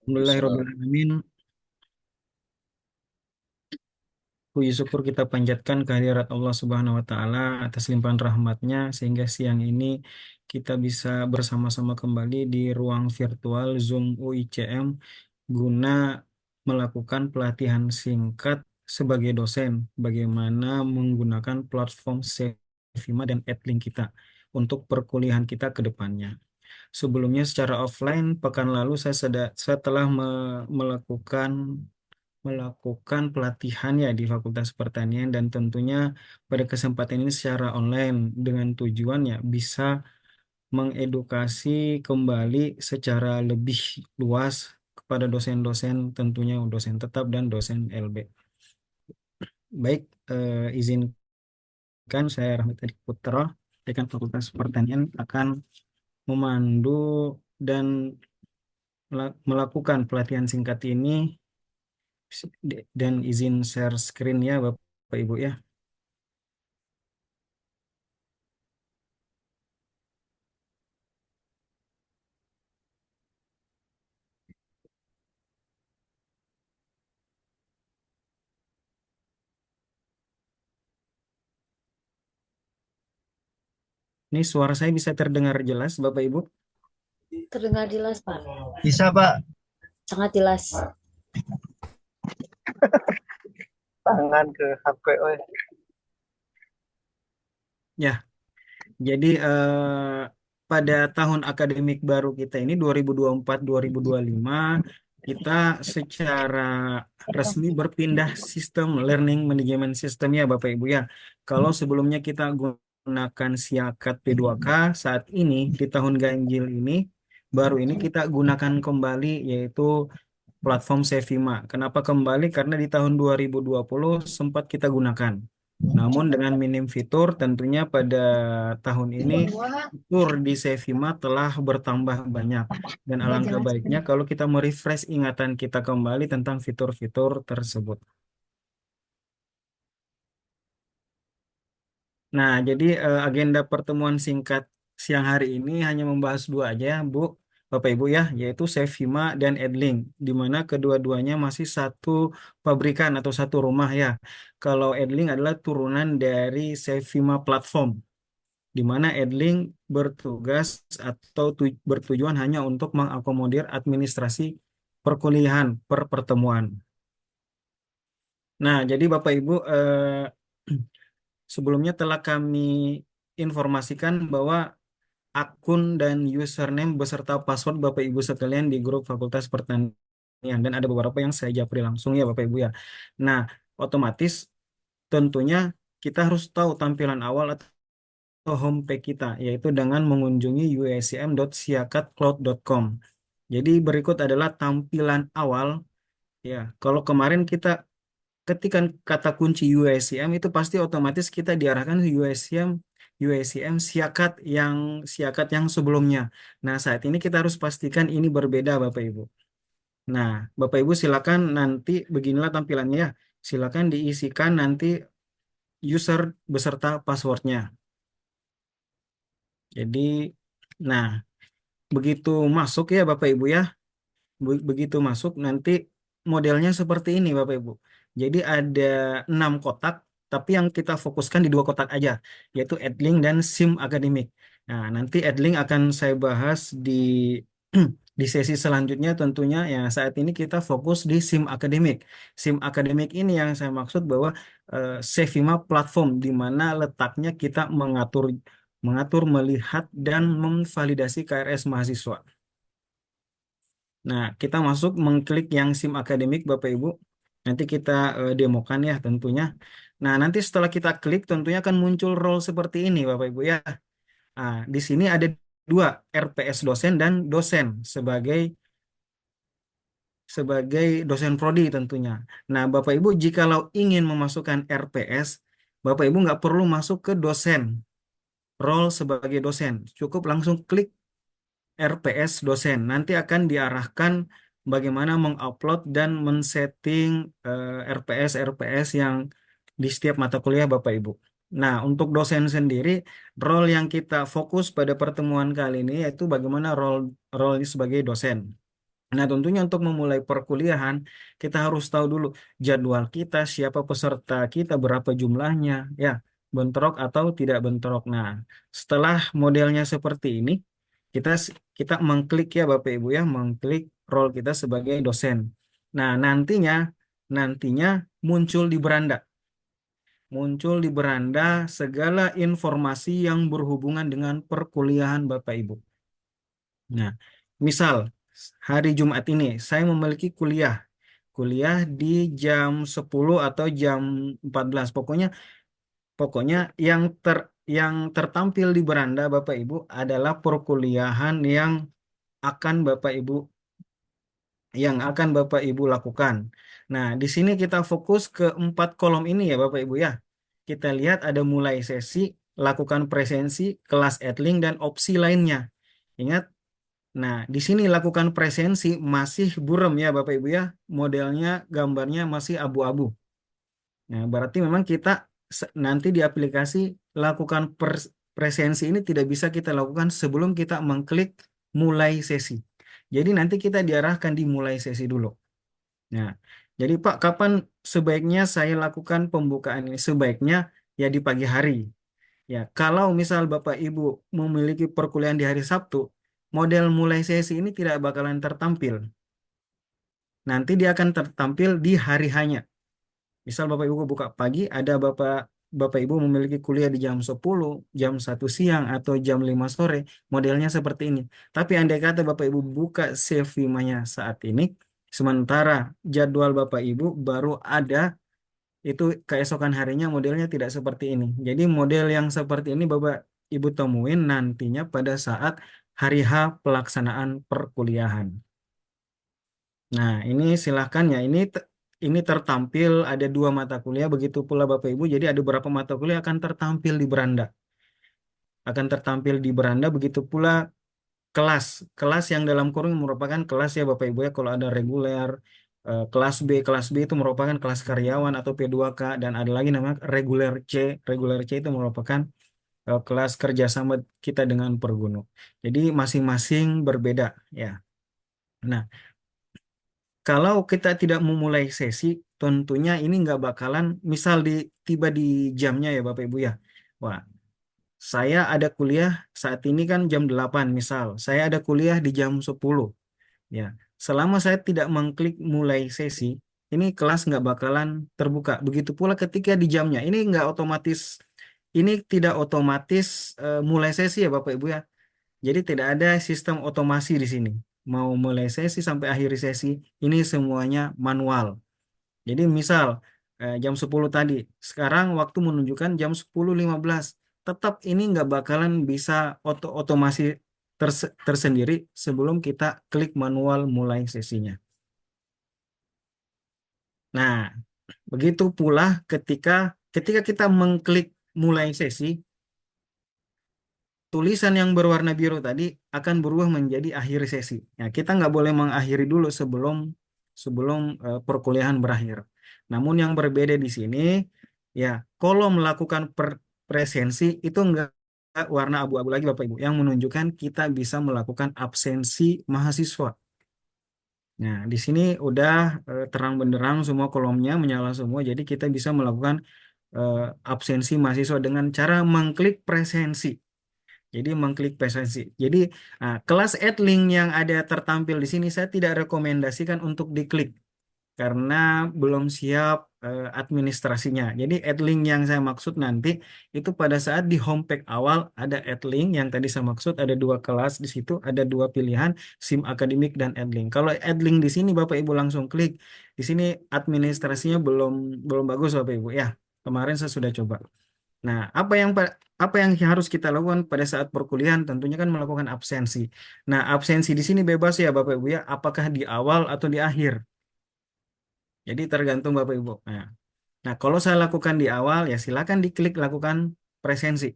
Bisa. Alhamdulillahirrahmanirrahim. Puji syukur kita panjatkan kehadirat Allah Subhanahu wa Ta'ala atas limpahan rahmatnya sehingga siang ini kita bisa bersama-sama kembali di ruang virtual Zoom UICM guna melakukan pelatihan singkat sebagai dosen bagaimana menggunakan platform Sevima dan Edlink kita untuk perkuliahan kita ke depannya. Sebelumnya secara offline, pekan lalu saya telah melakukan pelatihan ya di Fakultas Pertanian dan tentunya pada kesempatan ini secara online dengan tujuan ya bisa mengedukasi kembali secara lebih luas kepada dosen-dosen tentunya dosen tetap dan dosen LB. Baik, izinkan saya Rahmat Edi Putra, Dekan Fakultas Pertanian akan memandu dan melakukan pelatihan singkat ini dan izin share screen ya Bapak Ibu ya. Ini suara saya bisa terdengar jelas, Bapak Ibu? Terdengar jelas, Pak. Bisa, Pak. Sangat jelas. Tangan ke HP. Oh, Ya, jadi pada tahun akademik baru kita ini 2024-2025 kita secara resmi berpindah sistem learning management system ya Bapak Ibu ya. Kalau sebelumnya kita gunakan Siakat P2K, saat ini di tahun ganjil ini baru ini kita gunakan kembali yaitu platform Sevima. Kenapa kembali? Karena di tahun 2020 sempat kita gunakan. Namun dengan minim fitur, tentunya pada tahun ini fitur di Sevima telah bertambah banyak. Dan Nggak alangkah jelas. baiknya kalau kita merefresh ingatan kita kembali tentang fitur-fitur tersebut. Nah, jadi agenda pertemuan singkat siang hari ini hanya membahas dua aja, Bu, Bapak Ibu ya, yaitu Sevima dan Edlink, di mana kedua-duanya masih satu pabrikan atau satu rumah ya. Kalau Edlink adalah turunan dari Sevima platform, di mana Edlink bertugas atau bertujuan hanya untuk mengakomodir administrasi perkuliahan per pertemuan. Nah, jadi Bapak Ibu, sebelumnya telah kami informasikan bahwa akun dan username beserta password Bapak Ibu sekalian di grup Fakultas Pertanian dan ada beberapa yang saya japri langsung ya Bapak Ibu ya. Nah, otomatis tentunya kita harus tahu tampilan awal atau homepage kita yaitu dengan mengunjungi uscm.siakatcloud.com. Jadi berikut adalah tampilan awal ya. Kalau kemarin kita ketikkan kata kunci UICM itu pasti otomatis kita diarahkan ke UICM Siakat yang sebelumnya. Nah, saat ini kita harus pastikan ini berbeda Bapak Ibu. Nah, Bapak Ibu silakan nanti beginilah tampilannya ya. Silakan diisikan nanti user beserta passwordnya. Jadi, nah, begitu masuk ya Bapak Ibu ya. Begitu masuk nanti modelnya seperti ini Bapak Ibu. Jadi ada 6 kotak, tapi yang kita fokuskan di 2 kotak aja, yaitu Edlink dan SIM akademik. Nah, nanti Edlink akan saya bahas di di sesi selanjutnya tentunya ya saat ini kita fokus di SIM akademik. SIM akademik ini yang saya maksud bahwa Sevima platform di mana letaknya kita mengatur mengatur, melihat dan memvalidasi KRS mahasiswa. Nah, kita masuk mengklik yang SIM akademik Bapak Ibu. Nanti kita demokan ya tentunya. Nah, nanti setelah kita klik tentunya akan muncul role seperti ini Bapak Ibu ya. Nah, di sini ada dua, RPS dosen dan dosen sebagai sebagai dosen prodi tentunya. Nah, Bapak Ibu jikalau ingin memasukkan RPS, Bapak Ibu nggak perlu masuk ke dosen, role sebagai dosen. Cukup langsung klik RPS dosen. Nanti akan diarahkan bagaimana mengupload dan men-setting RPS yang di setiap mata kuliah Bapak Ibu. Nah, untuk dosen sendiri, role yang kita fokus pada pertemuan kali ini yaitu bagaimana role role sebagai dosen. Nah, tentunya untuk memulai perkuliahan, kita harus tahu dulu jadwal kita, siapa peserta kita, berapa jumlahnya, ya, bentrok atau tidak bentrok. Nah, setelah modelnya seperti ini, kita mengklik ya Bapak Ibu ya, mengklik role kita sebagai dosen. Nah, nantinya muncul di beranda. Muncul di beranda segala informasi yang berhubungan dengan perkuliahan Bapak Ibu. Nah, misal hari Jumat ini saya memiliki kuliah di jam 10 atau jam 14. Pokoknya yang tertampil di beranda Bapak Ibu adalah perkuliahan akan Bapak Ibu yang akan Bapak Ibu lakukan. Nah, di sini kita fokus ke 4 kolom ini ya Bapak Ibu ya. Kita lihat ada mulai sesi, lakukan presensi, kelas Edling dan opsi lainnya. Ingat. Nah, di sini lakukan presensi masih buram ya Bapak Ibu ya. Modelnya, gambarnya masih abu-abu. Nah, berarti memang kita nanti di aplikasi lakukan presensi ini tidak bisa kita lakukan sebelum kita mengklik mulai sesi. Jadi nanti kita diarahkan di mulai sesi dulu. Nah, jadi Pak, kapan sebaiknya saya lakukan pembukaan ini? Sebaiknya ya di pagi hari. Ya, kalau misal Bapak Ibu memiliki perkuliahan di hari Sabtu, model mulai sesi ini tidak bakalan tertampil. Nanti dia akan tertampil di hari hanya. Misal Bapak Ibu buka pagi, ada Bapak Ibu memiliki kuliah di jam 10, jam 1 siang, atau jam 5 sore, modelnya seperti ini. Tapi andai kata Bapak Ibu buka CV-nya saat ini, sementara jadwal Bapak Ibu baru ada itu keesokan harinya modelnya tidak seperti ini. Jadi model yang seperti ini Bapak Ibu temuin nantinya pada saat hari H pelaksanaan perkuliahan. Nah, ini silahkan ya. Ini tertampil ada 2 mata kuliah, begitu pula Bapak Ibu. Jadi ada beberapa mata kuliah akan tertampil di beranda. Akan tertampil di beranda, begitu pula kelas. Kelas yang dalam kurung merupakan kelas ya Bapak Ibu ya. Kalau ada reguler, kelas B itu merupakan kelas karyawan atau P2K. Dan ada lagi namanya reguler C. Reguler C itu merupakan kelas kerjasama kita dengan pergunu. Jadi masing-masing berbeda ya. Nah, kalau kita tidak memulai sesi, tentunya ini nggak bakalan, misal tiba di jamnya ya Bapak Ibu ya. Wah, saya ada kuliah saat ini kan jam 8 misal. Saya ada kuliah di jam 10. Ya, selama saya tidak mengklik mulai sesi, ini kelas nggak bakalan terbuka. Begitu pula ketika di jamnya, ini tidak otomatis mulai sesi ya Bapak Ibu ya. Jadi tidak ada sistem otomasi di sini. Mau mulai sesi sampai akhir sesi, ini semuanya manual. Jadi misal jam 10 tadi, sekarang waktu menunjukkan jam 10.15. Tetap ini nggak bakalan bisa otomasi tersendiri sebelum kita klik manual mulai sesinya. Nah, begitu pula ketika kita mengklik mulai sesi, tulisan yang berwarna biru tadi akan berubah menjadi akhir sesi. Ya, kita nggak boleh mengakhiri dulu sebelum perkuliahan berakhir. Namun yang berbeda di sini, ya kalau melakukan presensi itu nggak warna abu-abu lagi Bapak Ibu, yang menunjukkan kita bisa melakukan absensi mahasiswa. Nah, di sini udah terang benderang semua kolomnya menyala semua, jadi kita bisa melakukan absensi mahasiswa dengan cara mengklik presensi. Jadi mengklik presensi. Jadi kelas Edling yang ada tertampil di sini saya tidak rekomendasikan untuk diklik karena belum siap administrasinya. Jadi Edling yang saya maksud nanti itu pada saat di homepage awal ada Edling yang tadi saya maksud ada 2 kelas di situ, ada 2 pilihan SIM akademik dan Edling. Kalau Edling di sini Bapak Ibu langsung klik. Di sini administrasinya belum belum bagus Bapak Ibu ya. Kemarin saya sudah coba. Nah, apa yang harus kita lakukan pada saat perkuliahan? Tentunya kan melakukan absensi. Nah, absensi di sini bebas ya Bapak Ibu ya, apakah di awal atau di akhir. Jadi tergantung Bapak Ibu. Nah, kalau saya lakukan di awal ya silakan diklik lakukan presensi.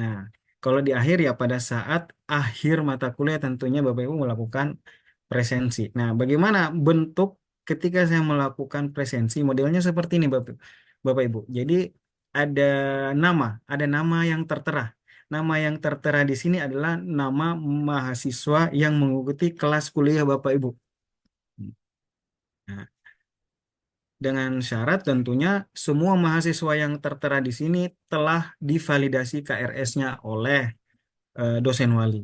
Nah, kalau di akhir ya pada saat akhir mata kuliah tentunya Bapak Ibu melakukan presensi. Nah, bagaimana bentuk ketika saya melakukan presensi? Modelnya seperti ini Bapak Ibu. Jadi ada nama yang tertera. Nama yang tertera di sini adalah nama mahasiswa yang mengikuti kelas kuliah Bapak Ibu. Nah, dengan syarat tentunya semua mahasiswa yang tertera di sini telah divalidasi KRS-nya oleh dosen wali.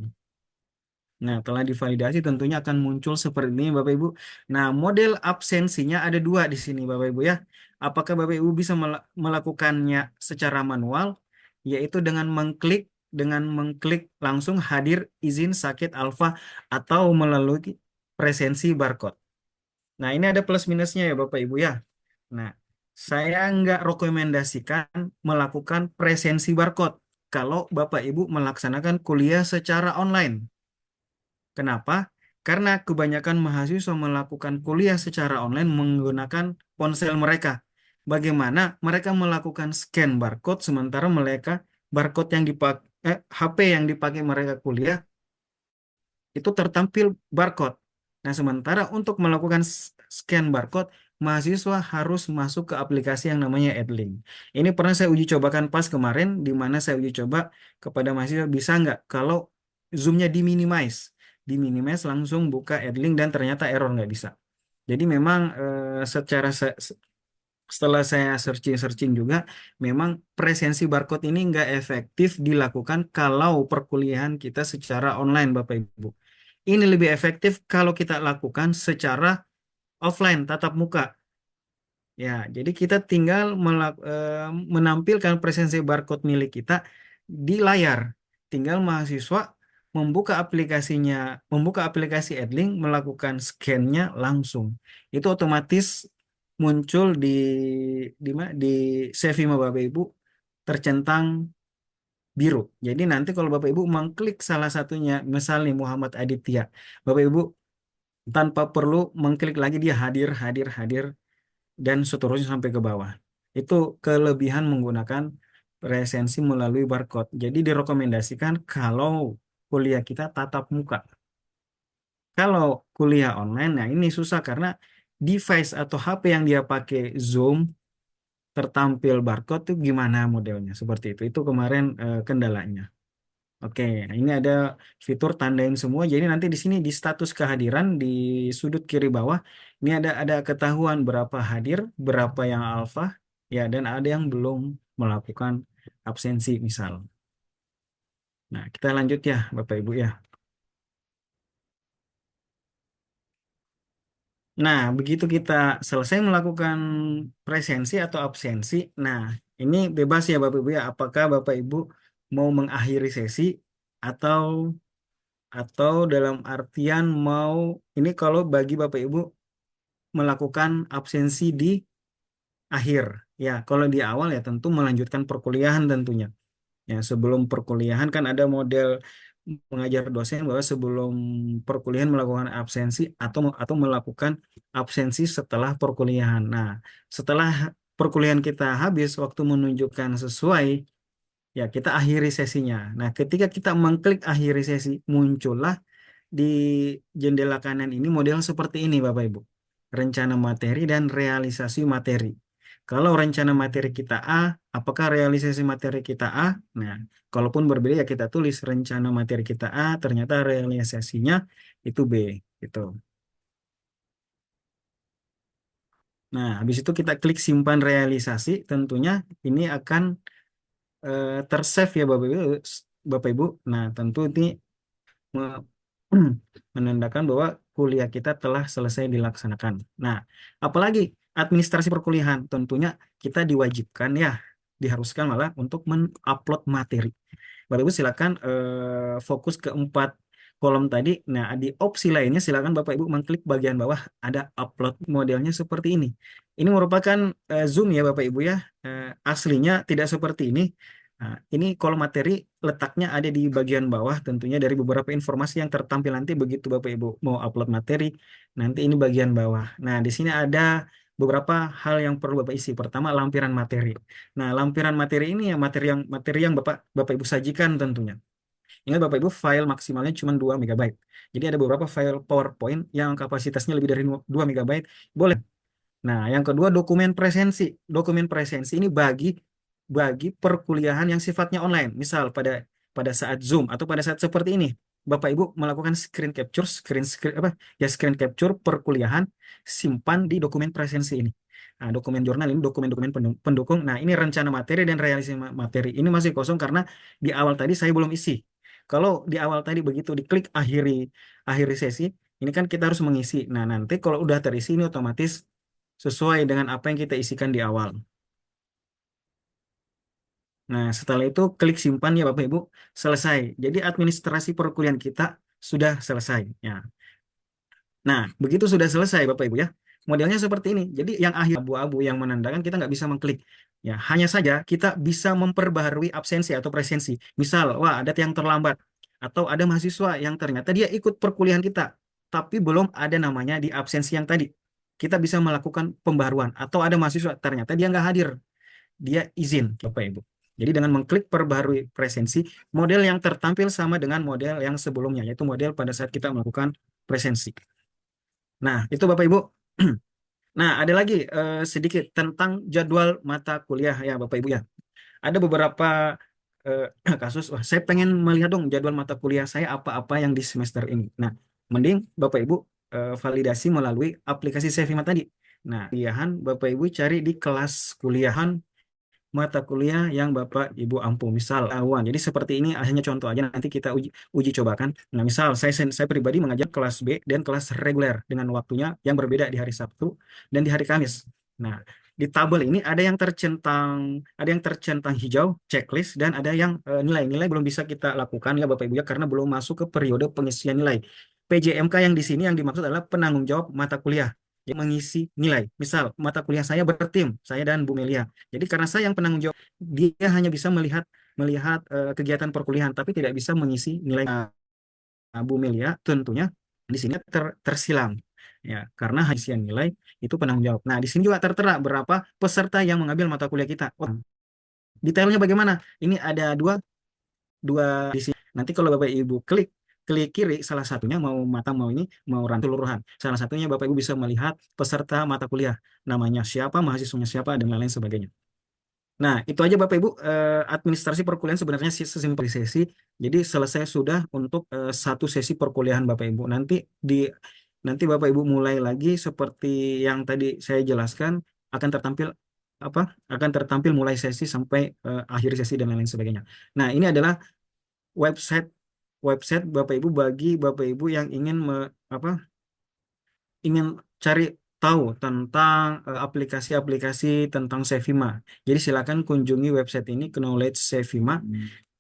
Nah, telah divalidasi tentunya akan muncul seperti ini Bapak Ibu. Nah, model absensinya ada dua di sini Bapak Ibu ya. Apakah Bapak Ibu bisa melakukannya secara manual, yaitu dengan mengklik langsung hadir izin sakit alfa atau melalui presensi barcode. Nah, ini ada plus minusnya ya Bapak Ibu ya. Nah, saya nggak rekomendasikan melakukan presensi barcode kalau Bapak Ibu melaksanakan kuliah secara online. Kenapa? Karena kebanyakan mahasiswa melakukan kuliah secara online menggunakan ponsel mereka. Bagaimana mereka melakukan scan barcode sementara barcode yang dipakai HP yang dipakai mereka kuliah itu tertampil barcode. Nah, sementara untuk melakukan scan barcode, mahasiswa harus masuk ke aplikasi yang namanya Edlink. Ini pernah saya uji cobakan pas kemarin, di mana saya uji coba kepada mahasiswa bisa nggak kalau zoomnya diminimize langsung buka Edlink dan ternyata error nggak bisa. Jadi memang setelah saya searching juga, memang presensi barcode ini nggak efektif dilakukan kalau perkuliahan kita secara online, Bapak Ibu. Ini lebih efektif kalau kita lakukan secara offline, tatap muka. Ya, jadi kita tinggal menampilkan presensi barcode milik kita di layar. Tinggal mahasiswa membuka aplikasi Edlink, melakukan scan-nya langsung. Itu otomatis muncul di Sevima Bapak Ibu tercentang biru. Jadi nanti kalau Bapak Ibu mengklik salah satunya, misalnya Muhammad Aditya, Bapak Ibu tanpa perlu mengklik lagi dia hadir, hadir, hadir, dan seterusnya sampai ke bawah. Itu kelebihan menggunakan presensi melalui barcode. Jadi direkomendasikan kalau kuliah kita tatap muka. Kalau kuliah online, nah ini susah karena device atau HP yang dia pakai Zoom tertampil barcode tuh gimana modelnya seperti itu. Itu kemarin kendalanya. Oke, nah ini ada fitur tandain semua. Jadi nanti di sini di status kehadiran di sudut kiri bawah ini ada ketahuan berapa hadir, berapa yang alfa, ya dan ada yang belum melakukan absensi misal. Nah, kita lanjut ya Bapak Ibu ya. Nah, begitu kita selesai melakukan presensi atau absensi, nah ini bebas ya Bapak Ibu ya. Apakah Bapak Ibu mau mengakhiri sesi atau dalam artian mau ini kalau bagi Bapak Ibu melakukan absensi di akhir. Ya, kalau di awal ya tentu melanjutkan perkuliahan tentunya. Ya, sebelum perkuliahan kan ada model mengajar dosen bahwa sebelum perkuliahan melakukan absensi atau melakukan absensi setelah perkuliahan. Nah, setelah perkuliahan kita habis waktu menunjukkan sesuai, ya kita akhiri sesinya. Nah, ketika kita mengklik akhiri sesi, muncullah di jendela kanan ini model seperti ini Bapak Ibu. Rencana materi dan realisasi materi. Kalau rencana materi kita A, apakah realisasi materi kita A? Nah, kalaupun berbeda ya kita tulis rencana materi kita A, ternyata realisasinya itu B. Gitu. Nah, habis itu kita klik simpan realisasi, tentunya ini akan tersave ya Bapak Ibu. Nah, tentu ini me- menandakan bahwa kuliah kita telah selesai dilaksanakan. Nah, apalagi administrasi perkuliahan, tentunya kita diwajibkan ya, diharuskan malah untuk mengupload materi. Bapak Ibu silakan fokus ke 4 kolom tadi. Nah, di opsi lainnya silakan Bapak Ibu mengklik bagian bawah ada upload modelnya seperti ini. Ini merupakan Zoom ya Bapak Ibu ya. Aslinya tidak seperti ini. Nah, ini kolom materi letaknya ada di bagian bawah tentunya dari beberapa informasi yang tertampil nanti begitu Bapak Ibu mau upload materi, nanti ini bagian bawah. Nah, di sini ada beberapa hal yang perlu Bapak isi. Pertama, lampiran materi. Nah, lampiran materi ini ya materi yang Bapak Ibu sajikan tentunya. Ingat Bapak Ibu file maksimalnya cuma 2 MB. Jadi ada beberapa file PowerPoint yang kapasitasnya lebih dari 2 MB. Boleh. Nah, yang kedua dokumen presensi. Dokumen presensi ini bagi perkuliahan yang sifatnya online. Misal pada pada saat Zoom atau pada saat seperti ini, Bapak Ibu melakukan screen capture perkuliahan, simpan di dokumen presensi ini. Nah, dokumen jurnal ini dokumen-dokumen pendukung. Nah, ini rencana materi dan realisasi materi. Ini masih kosong karena di awal tadi saya belum isi. Kalau di awal tadi begitu diklik akhiri sesi, ini kan kita harus mengisi. Nah, nanti kalau udah terisi ini otomatis sesuai dengan apa yang kita isikan di awal. Nah, setelah itu klik simpan ya Bapak Ibu, selesai. Jadi administrasi perkuliahan kita sudah selesai. Ya. Nah, begitu sudah selesai Bapak Ibu ya. Modelnya seperti ini. Jadi yang akhir abu-abu yang menandakan kita nggak bisa mengklik. Ya, hanya saja kita bisa memperbaharui absensi atau presensi. Misal, wah ada yang terlambat atau ada mahasiswa yang ternyata dia ikut perkuliahan kita, tapi belum ada namanya di absensi yang tadi. Kita bisa melakukan pembaharuan atau ada mahasiswa ternyata dia nggak hadir, dia izin Bapak Ibu. Jadi dengan mengklik perbaharui presensi, model yang tertampil sama dengan model yang sebelumnya, yaitu model pada saat kita melakukan presensi. Nah, itu Bapak Ibu. Nah, ada lagi sedikit tentang jadwal mata kuliah ya Bapak Ibu ya. Ada beberapa eh, kasus, wah, saya pengen melihat dong jadwal mata kuliah saya apa-apa yang di semester ini. Nah, mending Bapak Ibu validasi melalui aplikasi Sevima tadi. Nah, kuliahan Bapak Ibu cari di kelas kuliahan mata kuliah yang Bapak Ibu ampu. Misal awan. Jadi seperti ini hanya contoh aja, nanti kita uji cobakan. Nah, misal saya pribadi mengajar kelas B dan kelas reguler dengan waktunya yang berbeda di hari Sabtu dan di hari Kamis. Nah, di tabel ini ada yang tercentang hijau checklist dan ada yang nilai-nilai belum bisa kita lakukan ya Bapak Ibu ya karena belum masuk ke periode pengisian nilai. PJMK yang di sini yang dimaksud adalah penanggung jawab mata kuliah yang mengisi nilai. Misal mata kuliah saya bertim, saya dan Bu Melia. Jadi karena saya yang penanggung jawab, dia hanya bisa melihat melihat kegiatan perkuliahan, tapi tidak bisa mengisi nilai. Bu Melia tentunya di sini tersilang, ya karena hasil nilai itu penanggung jawab. Nah di sini juga tertera berapa peserta yang mengambil mata kuliah kita. Oh, detailnya bagaimana? Ini ada dua dua di sini. Nanti kalau Bapak Ibu klik klik kiri salah satunya mau mata mau ini mau rantai keseluruhan. Salah satunya Bapak Ibu bisa melihat peserta mata kuliah, namanya siapa, mahasiswanya siapa dan lain-lain sebagainya. Nah, itu aja Bapak Ibu administrasi perkuliahan sebenarnya sesimpel sesi. Jadi selesai sudah untuk satu sesi perkuliahan Bapak Ibu. Nanti Bapak Ibu mulai lagi seperti yang tadi saya jelaskan akan tertampil apa? Akan tertampil mulai sesi sampai akhir sesi dan lain-lain sebagainya. Nah, ini adalah website website Bapak Ibu bagi Bapak Ibu yang ingin ingin cari tahu tentang aplikasi-aplikasi tentang Sevima. Jadi silakan kunjungi website ini Knowledge Sevima.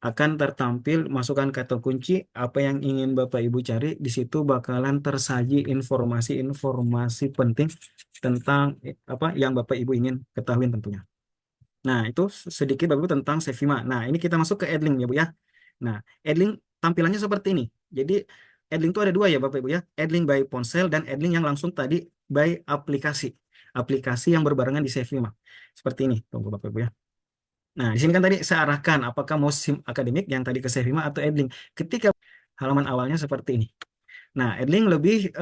Akan tertampil masukkan kata kunci apa yang ingin Bapak Ibu cari. Di situ bakalan tersaji informasi-informasi penting tentang apa yang Bapak Ibu ingin ketahui tentunya. Nah, itu sedikit Bapak Ibu tentang Sevima. Nah, ini kita masuk ke Edlink ya Bu ya. Nah, Edlink tampilannya seperti ini. Jadi Edlink itu ada dua ya Bapak Ibu ya. Edlink by ponsel dan Edlink yang langsung tadi by aplikasi. Aplikasi yang berbarengan di Sevima. Seperti ini, tunggu Bapak Ibu ya. Nah, di sini kan tadi saya arahkan apakah mau SIM akademik yang tadi ke Sevima atau Edlink. Ketika halaman awalnya seperti ini. Nah, Edlink lebih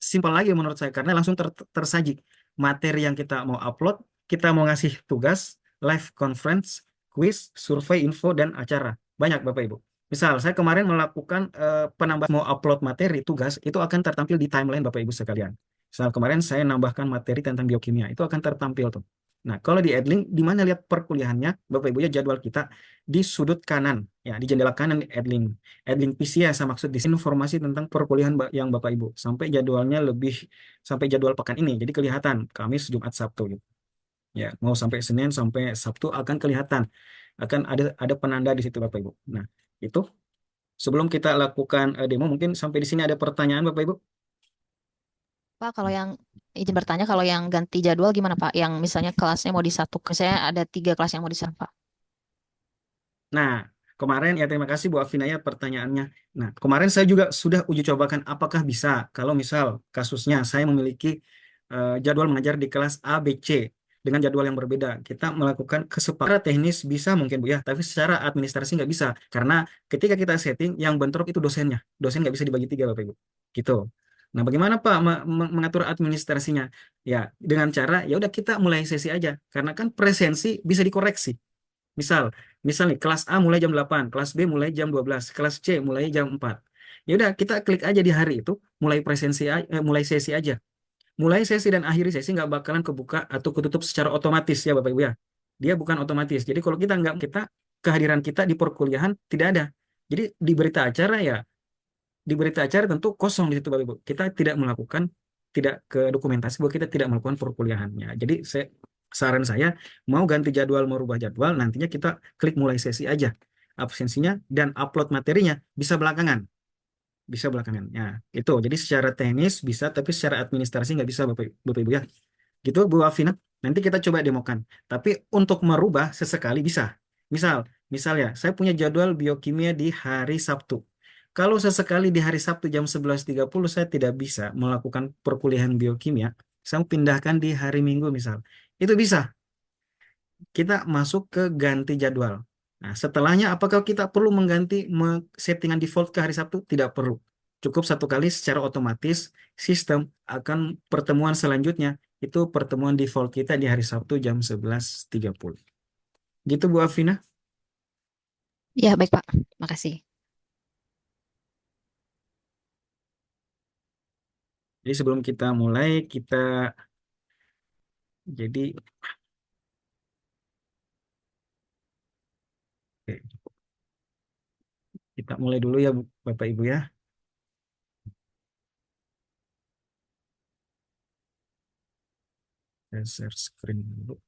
simpel lagi menurut saya karena langsung tersaji materi yang kita mau upload, kita mau ngasih tugas, live conference, quiz, survei, info, dan acara. Banyak Bapak Ibu. Misal, saya kemarin melakukan penambahan mau upload materi tugas, itu akan tertampil di timeline Bapak Ibu sekalian. Misal kemarin saya nambahkan materi tentang biokimia, itu akan tertampil tuh. Nah, kalau di Edlink, di mana lihat perkuliahannya, Bapak Ibu ya jadwal kita di sudut kanan, ya di jendela kanan di Edlink. Edlink PC ya, saya maksud di sini informasi tentang perkuliahan yang Bapak Ibu sampai jadwalnya sampai jadwal pekan ini. Jadi kelihatan Kamis, Jumat, Sabtu gitu. Ya, mau sampai Senin sampai Sabtu akan kelihatan. Akan ada penanda di situ Bapak Ibu. Nah, itu sebelum kita lakukan demo mungkin sampai di sini ada pertanyaan Bapak Ibu. Pak, kalau yang izin bertanya, kalau yang ganti jadwal gimana Pak? Yang misalnya kelasnya mau disatu, saya ada 3 kelas yang mau disatu Pak. Nah, kemarin ya terima kasih Bu Afinaya pertanyaannya. Nah, kemarin saya juga sudah uji cobakan apakah bisa kalau misal kasusnya saya memiliki jadwal mengajar di kelas A, B, C dengan jadwal yang berbeda. Kita melakukan kesepakatan teknis bisa mungkin Bu ya, tapi secara administrasi nggak bisa karena ketika kita setting yang bentrok itu dosennya. Dosen nggak bisa dibagi 3 Bapak Ibu. Gitu. Nah, bagaimana Pak mengatur administrasinya? Ya, dengan cara ya udah kita mulai sesi aja karena kan presensi bisa dikoreksi. Misal Misal nih, kelas A mulai jam 8, kelas B mulai jam 12, kelas C mulai jam 4. Ya udah, kita klik aja di hari itu, mulai sesi aja. Mulai sesi dan akhiri sesi nggak bakalan kebuka atau ketutup secara otomatis ya Bapak Ibu ya. Dia bukan otomatis. Jadi kalau kita nggak kehadiran kita di perkuliahan tidak ada. Jadi di berita acara tentu kosong di situ Bapak Ibu. Kita tidak ke dokumentasi bahwa kita tidak melakukan perkuliahannya. Jadi saran saya mau ganti jadwal, mau rubah jadwal, nantinya kita klik mulai sesi aja. Absensinya dan upload materinya bisa belakangan. Bisa belakangan. Ya, itu. Jadi secara teknis bisa, tapi secara administrasi nggak bisa Bapak Ibu ya. Gitu Bu Afina. Nanti kita coba demokan. Tapi untuk merubah sesekali bisa. Misal, misal ya, saya punya jadwal biokimia di hari Sabtu. Kalau sesekali di hari Sabtu jam 11.30 saya tidak bisa melakukan perkuliahan biokimia, saya pindahkan di hari Minggu misal. Itu bisa. Kita masuk ke ganti jadwal. Nah, setelahnya apakah kita perlu mengganti settingan default ke hari Sabtu? Tidak perlu. Cukup satu kali secara otomatis sistem akan pertemuan selanjutnya itu pertemuan default kita di hari Sabtu jam 11.30. Gitu Bu Afina. Ya, baik Pak. Makasih. Jadi sebelum kita mulai jadi oke, kita mulai dulu ya Bapak Ibu ya. Saya share screen dulu.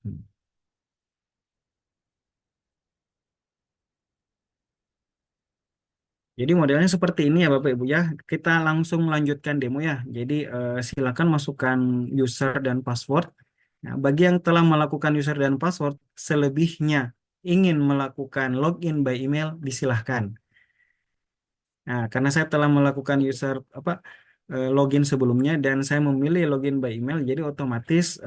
Jadi modelnya seperti ini ya Bapak Ibu ya. Kita langsung melanjutkan demo ya. Jadi silakan masukkan user dan password. Nah, bagi yang telah melakukan user dan password, selebihnya ingin melakukan login by email, disilahkan. Nah, karena saya telah melakukan login sebelumnya dan saya memilih login by email, jadi otomatis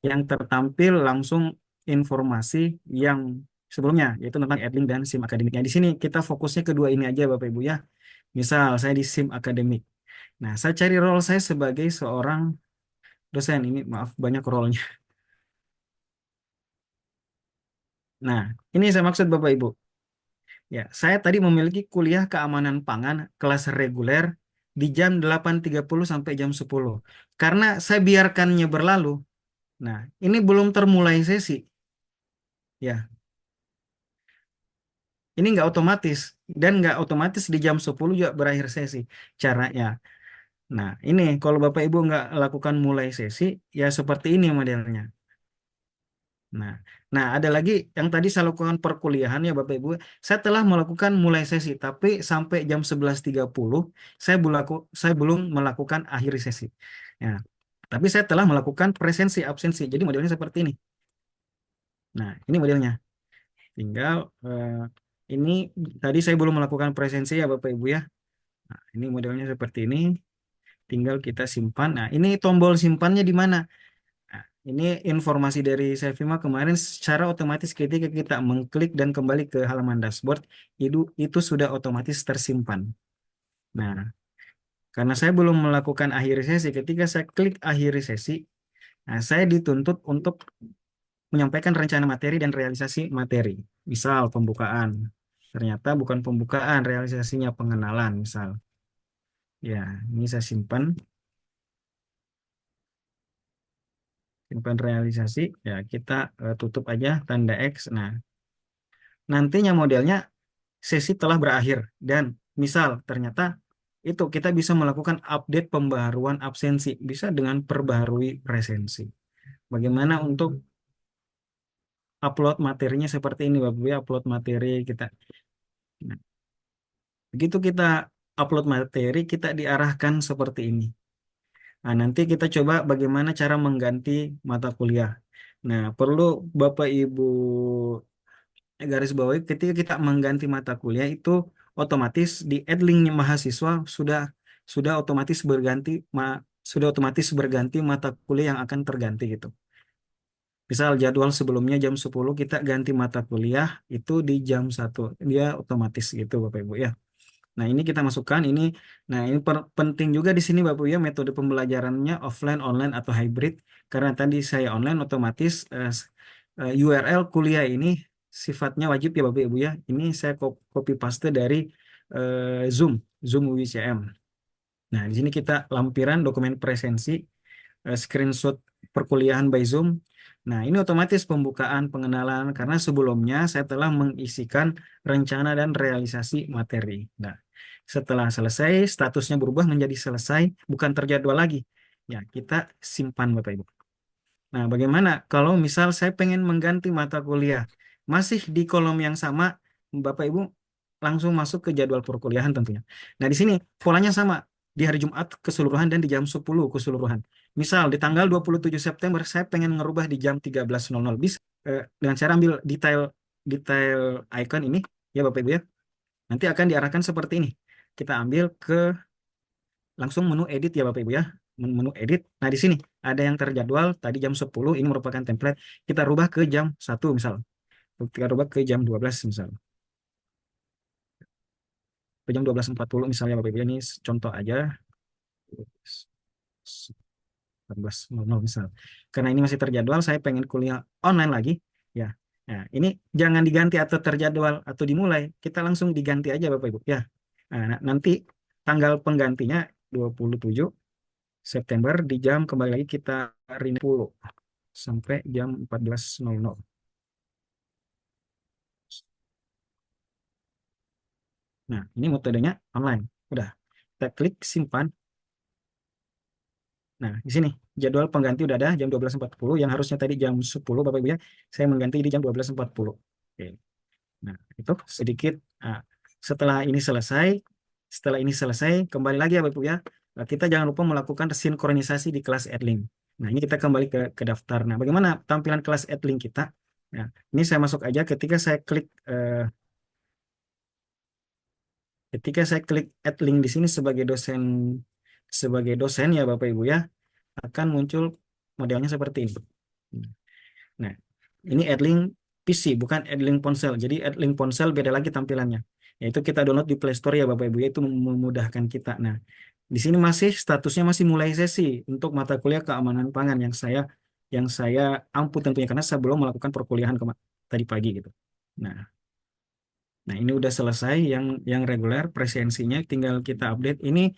yang tertampil langsung informasi yang sebelumnya, yaitu tentang Edlink dan SIM akademiknya. Di sini kita fokusnya kedua ini aja Bapak Ibu ya. Misal saya di SIM akademik. Nah, saya cari role saya sebagai seorang dosen. Ini maaf banyak role-nya. Nah, ini saya maksud Bapak Ibu. Ya, saya tadi memiliki kuliah keamanan pangan kelas reguler di jam 8.30 sampai jam 10. Karena saya biarkannya berlalu. Nah, ini belum termulai sesi. Ya, ini nggak otomatis. Dan nggak otomatis di jam 10 juga berakhir sesi. Caranya. Nah, ini kalau Bapak Ibu nggak lakukan mulai sesi, ya seperti ini modelnya. Nah, ada lagi yang tadi saya lakukan perkuliahan ya Bapak Ibu. Saya telah melakukan mulai sesi, tapi sampai jam 11.30 saya belum melakukan akhir sesi. Ya, tapi saya telah melakukan presensi absensi. Jadi modelnya seperti ini. Nah, ini modelnya. Tinggal ini tadi saya belum melakukan presensi ya Bapak Ibu ya. Nah, ini modelnya seperti ini. Tinggal kita simpan. Nah, ini tombol simpannya di mana? Nah, ini informasi dari Sevima kemarin secara otomatis ketika kita mengklik dan kembali ke halaman dashboard, itu sudah otomatis tersimpan. Nah, karena saya belum melakukan akhir sesi, ketika saya klik akhir sesi, nah, saya dituntut untuk menyampaikan rencana materi dan realisasi materi. Misal pembukaan. Ternyata bukan pembukaan, realisasinya pengenalan misal. Ya, ini saya simpan realisasi, ya kita tutup aja tanda X. Nah, nantinya modelnya sesi telah berakhir dan misal ternyata itu kita bisa melakukan update pembaharuan absensi, bisa dengan perbaharui presensi. Bagaimana untuk upload materinya seperti ini Bapak Ibu ya, upload materi kita. Nah, begitu kita upload materi, kita diarahkan seperti ini. Nah, nanti kita coba bagaimana cara mengganti mata kuliah. Nah, perlu Bapak Ibu garis bawahi ketika kita mengganti mata kuliah itu otomatis di Edlink mahasiswa sudah otomatis berganti mata kuliah yang akan terganti gitu. Misal jadwal sebelumnya jam 10 kita ganti mata kuliah itu di jam 1. Dia otomatis gitu Bapak Ibu ya. Nah, ini kita masukkan ini. Nah, ini penting juga di sini Bapak Ibu ya metode pembelajarannya offline, online atau hybrid. Karena tadi saya online otomatis URL kuliah ini sifatnya wajib ya Bapak Ibu ya. Ini saya copy paste dari Zoom, Zoom UICM. Nah, di sini kita lampiran dokumen presensi, screenshot perkuliahan by Zoom. Nah, ini otomatis pembukaan pengenalan karena sebelumnya saya telah mengisikan rencana dan realisasi materi. Nah, setelah selesai, statusnya berubah menjadi selesai, bukan terjadwal lagi. Ya, kita simpan Bapak Ibu. Nah, bagaimana kalau misal saya pengen mengganti mata kuliah? Masih di kolom yang sama, Bapak Ibu langsung masuk ke jadwal perkuliahan tentunya. Nah, di sini polanya sama. Di hari Jumat keseluruhan dan di jam 10 keseluruhan. Misal di tanggal 27 September saya pengen ngerubah di jam 13.00. Bisa dengan cara ambil detail detail icon ini ya Bapak Ibu ya. Nanti akan diarahkan seperti ini. Kita ambil ke langsung menu edit ya Bapak Ibu ya. Menu edit. Nah, di sini ada yang terjadwal tadi jam 10 ini merupakan template. Kita rubah ke jam 1 misal. Kita rubah ke jam 12 misal. Ke jam 12.40 misalnya Bapak Ibu ya. Ini contoh aja. 14.00 misal. Karena ini masih terjadwal, saya pengen kuliah online lagi, ya. Nah, ini jangan diganti atau terjadwal atau dimulai, kita langsung diganti aja Bapak Ibu, ya. Nah, nanti tanggal penggantinya 27 September di jam kembali lagi kita 10 sampai jam 14.00. Nah, ini metodenya online. Udah, kita klik simpan. Nah, di sini jadwal pengganti udah ada jam 12.40 yang harusnya tadi jam 10 Bapak Ibu ya. Saya mengganti di jam 12.40. Oke. Nah, itu sedikit. Nah, setelah ini selesai, kembali lagi ya Bapak Ibu ya. Kita jangan lupa melakukan sinkronisasi di kelas Edlink. Nah, ini kita kembali ke daftar. Nah, bagaimana tampilan kelas Edlink kita? Nah, ini saya masuk aja ketika saya klik Edlink di sini sebagai dosen ya Bapak Ibu ya, akan muncul modelnya seperti ini. Nah, ini Edlink PC, bukan Edlink ponsel. Jadi Edlink ponsel beda lagi tampilannya. Yaitu kita download di Play Store ya Bapak Ibu, itu memudahkan kita. Nah, di sini statusnya masih mulai sesi untuk mata kuliah keamanan pangan yang saya ampu tentunya karena saya belum melakukan perkuliahan tadi pagi gitu. Nah, nah ini udah selesai yang reguler presensinya, tinggal kita update. Ini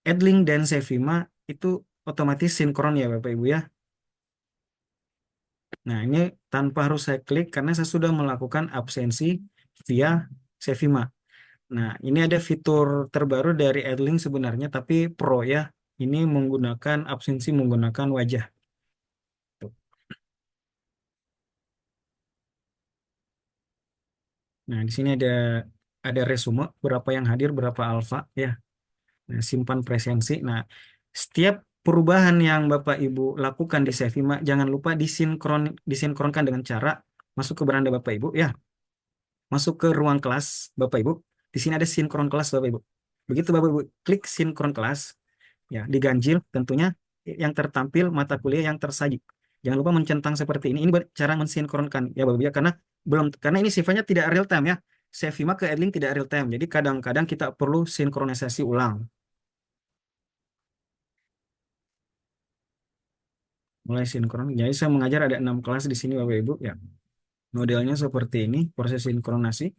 Edlink dan Sevima itu otomatis sinkron ya Bapak Ibu ya. Nah, ini tanpa harus saya klik karena saya sudah melakukan absensi via Sevima. Nah, ini ada fitur terbaru dari Edlink sebenarnya, tapi Pro ya. Ini menggunakan absensi menggunakan wajah. Tuh. Nah, di sini ada resume berapa yang hadir, berapa alfa ya. Nah, simpan presensi. Nah, setiap perubahan yang Bapak Ibu lakukan di Sevima jangan lupa disinkronkan dengan cara masuk ke beranda Bapak Ibu ya. Masuk ke ruang kelas Bapak Ibu. Di sini ada sinkron kelas Bapak Ibu. Begitu Bapak Ibu klik sinkron kelas, ya diganjil tentunya yang tertampil mata kuliah yang tersaji. Jangan lupa mencentang seperti ini. Ini cara mensinkronkan ya Bapak Ibu ya, karena ini sifatnya tidak real time ya. Sevima ke Edlink tidak real time. Jadi kadang-kadang kita perlu sinkronisasi ulang. Mulai sinkron. Jadi saya mengajar ada 6 kelas di sini Bapak Ibu ya. Modelnya seperti ini, proses sinkronasi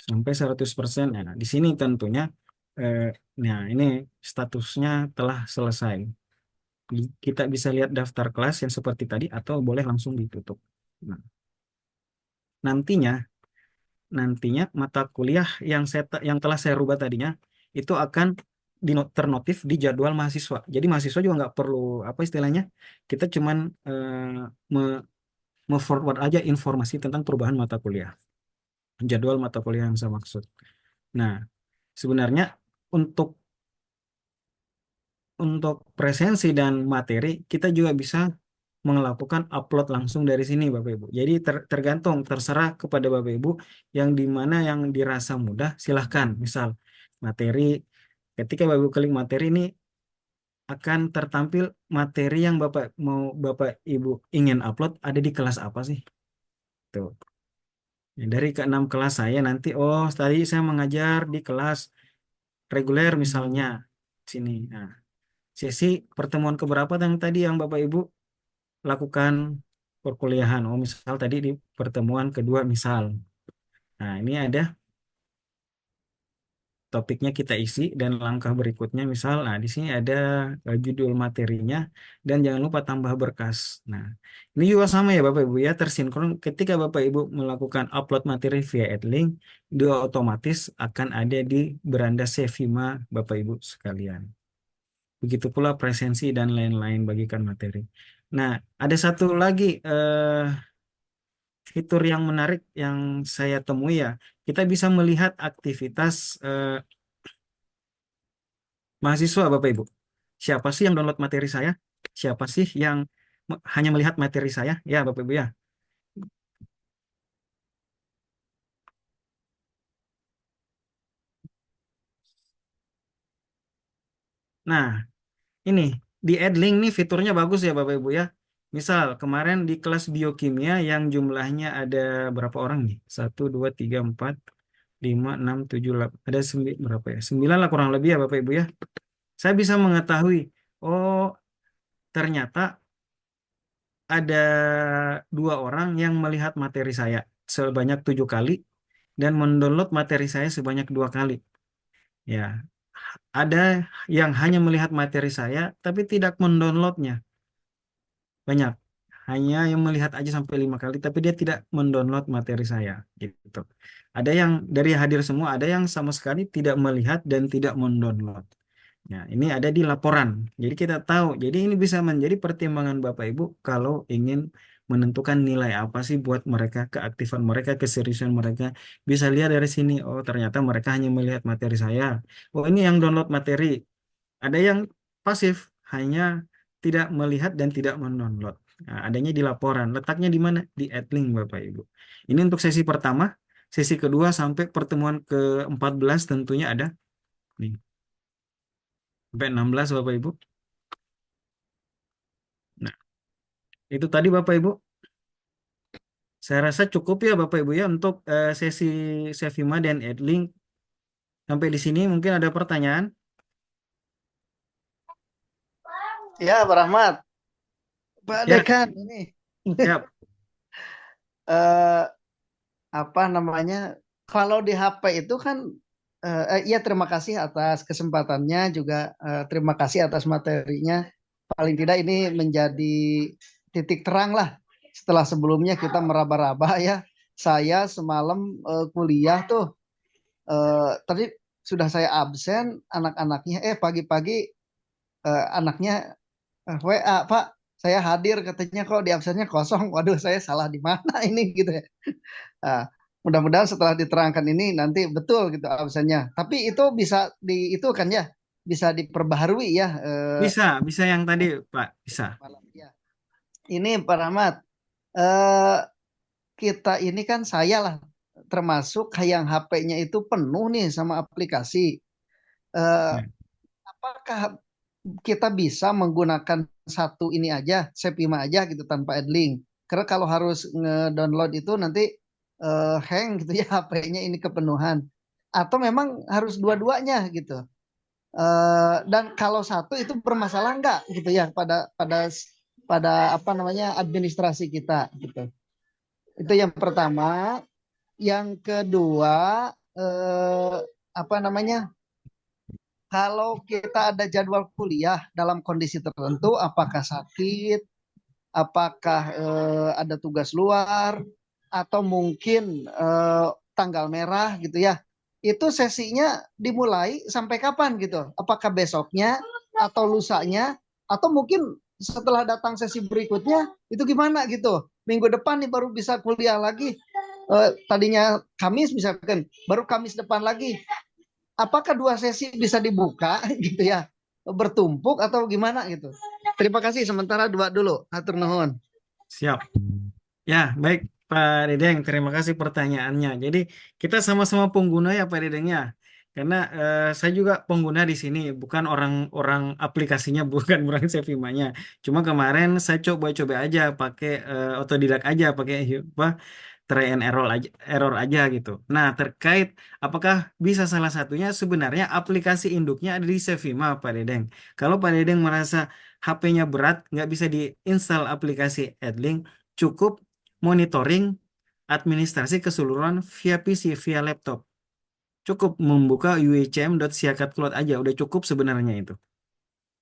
sampai 100%. Nah, di sini tentunya eh, nah ini statusnya telah selesai. Kita bisa lihat daftar kelas yang seperti tadi atau boleh langsung ditutup. Nah, nantinya nantinya mata kuliah yang telah saya rubah tadinya itu akan ternotif di jadwal mahasiswa. Jadi mahasiswa juga nggak perlu apa istilahnya, kita cuman forward aja informasi tentang perubahan mata kuliah, jadwal mata kuliah yang saya maksud. Nah, sebenarnya untuk presensi dan materi kita juga bisa melakukan upload langsung dari sini Bapak Ibu. Jadi tergantung terserah kepada Bapak Ibu yang di mana yang dirasa mudah silahkan. Misal materi, ketika Bapak Ibu klik materi ini akan tertampil materi yang Bapak Ibu ingin upload ada di kelas apa sih? Tuh. Ya, dari ke-6 kelas saya nanti tadi saya mengajar di kelas reguler misalnya sini. Nah, sesi pertemuan keberapa yang tadi yang Bapak Ibu lakukan perkuliahan. Oh, misal tadi di pertemuan kedua misal. Nah, ini ada topiknya kita isi dan langkah berikutnya misal, nah di sini ada judul materinya dan jangan lupa tambah berkas. Nah, ini juga sama ya Bapak Ibu ya, tersinkron ketika Bapak Ibu melakukan upload materi via Edlink, dia otomatis akan ada di beranda Sevima Bapak Ibu sekalian. Begitu pula presensi dan lain-lain bagikan materi. Nah, ada satu lagi fitur yang menarik yang saya temui ya, kita bisa melihat aktivitas mahasiswa Bapak Ibu. Siapa sih yang download materi saya? Siapa sih yang hanya melihat materi saya? Ya Bapak Ibu ya. Nah, ini di Edlink nih fiturnya bagus ya Bapak Ibu ya. Misal kemarin di kelas biokimia yang jumlahnya ada berapa orang nih? 1, 2, 3, 4, 5, 6, 7, 8. Ada berapa ya? 9 lah kurang lebih ya Bapak Ibu ya. Saya bisa mengetahui, oh ternyata ada 2 orang yang melihat materi saya sebanyak 7 kali dan mendownload materi saya sebanyak 2 kali. Ya, ada yang hanya melihat materi saya tapi tidak mendownloadnya. Banyak. Hanya yang melihat aja sampai 5 kali tapi dia tidak mendownload materi saya. Gitu. Ada yang dari hadir semua, ada yang sama sekali tidak melihat dan tidak mendownload. Nah, ini ada di laporan. Jadi kita tahu. Jadi ini bisa menjadi pertimbangan Bapak Ibu kalau ingin menentukan nilai apa sih buat mereka, keaktifan mereka, keseriusan mereka. Bisa lihat dari sini, oh ternyata mereka hanya melihat materi saya. Oh ini yang download materi. Ada yang pasif, hanya tidak melihat dan tidak mendownload. Nah, adanya di laporan. Letaknya di mana? Di Adlink Bapak Ibu. Ini untuk sesi pertama. Sesi kedua sampai pertemuan ke-14 tentunya ada. Nih. Sampai 16 Bapak Ibu. Nah, itu tadi Bapak Ibu. Saya rasa cukup ya Bapak Ibu ya untuk sesi Sevima dan Edlink. Sampai di sini mungkin ada pertanyaan. Ya, Pak Rahmat. Pak Ya, Dekan ini siap. eh, apa namanya? Kalau di HP itu kan iya terima kasih atas kesempatannya juga terima kasih atas materinya. Paling tidak ini menjadi titik terang lah setelah sebelumnya kita meraba-raba ya. Saya semalam kuliah tuh tadi sudah saya absen anak-anaknya pagi-pagi anaknya WA Pak saya hadir katanya kok di absennya kosong. Waduh saya salah di mana ini gitu ya. Nah, mudah-mudahan setelah diterangkan ini nanti betul gitu absennya. Tapi itu bisa di itu kan ya bisa diperbaharui ya Bisa, bisa yang tadi Pak, bisa. malam ya. Ini Pak Rahmat eh, kita ini kan saya lah termasuk yang HP-nya itu penuh nih sama aplikasi. Eh, Ya. apakah kita bisa menggunakan satu ini aja, Sepima aja gitu tanpa adlink? Karena kalau harus nge-download itu nanti hang gitu ya HP-nya ini kepenuhan. Atau memang harus dua-duanya gitu. Dan kalau satu itu bermasalah enggak gitu ya pada pada pada apa namanya administrasi kita gitu. Itu yang pertama. Yang kedua apa namanya? Kalau kita ada jadwal kuliah dalam kondisi tertentu, apakah sakit, apakah ada tugas luar, atau mungkin tanggal merah gitu ya, itu sesinya dimulai sampai kapan gitu? Apakah besoknya atau lusanya, atau mungkin setelah datang sesi berikutnya itu gimana gitu? Minggu depan nih baru bisa kuliah lagi. Tadinya Kamis misalkan, baru Kamis depan lagi apakah dua sesi bisa dibuka gitu ya bertumpuk atau gimana gitu. Terima kasih sementara dua dulu atur nuhun. Siap. Ya, baik Pak Dedeng, terima kasih pertanyaannya. Jadi kita sama-sama pengguna ya Pak Dedeng ya. Karena saya juga pengguna di sini, bukan orang-orang aplikasinya, bukan orang Sevimanya. Cuma kemarin saya coba-coba aja pakai otodidak aja, pakai apa try and error aja gitu. Nah, terkait apakah bisa salah satunya sebenarnya aplikasi induknya ada di Sevima Pak Dedeng. Kalau Pak Dedeng merasa HP-nya berat, nggak bisa diinstal aplikasi Adlink, cukup monitoring administrasi keseluruhan via PC, via laptop. Cukup membuka uicm.siakatcloud aja, udah cukup sebenarnya itu.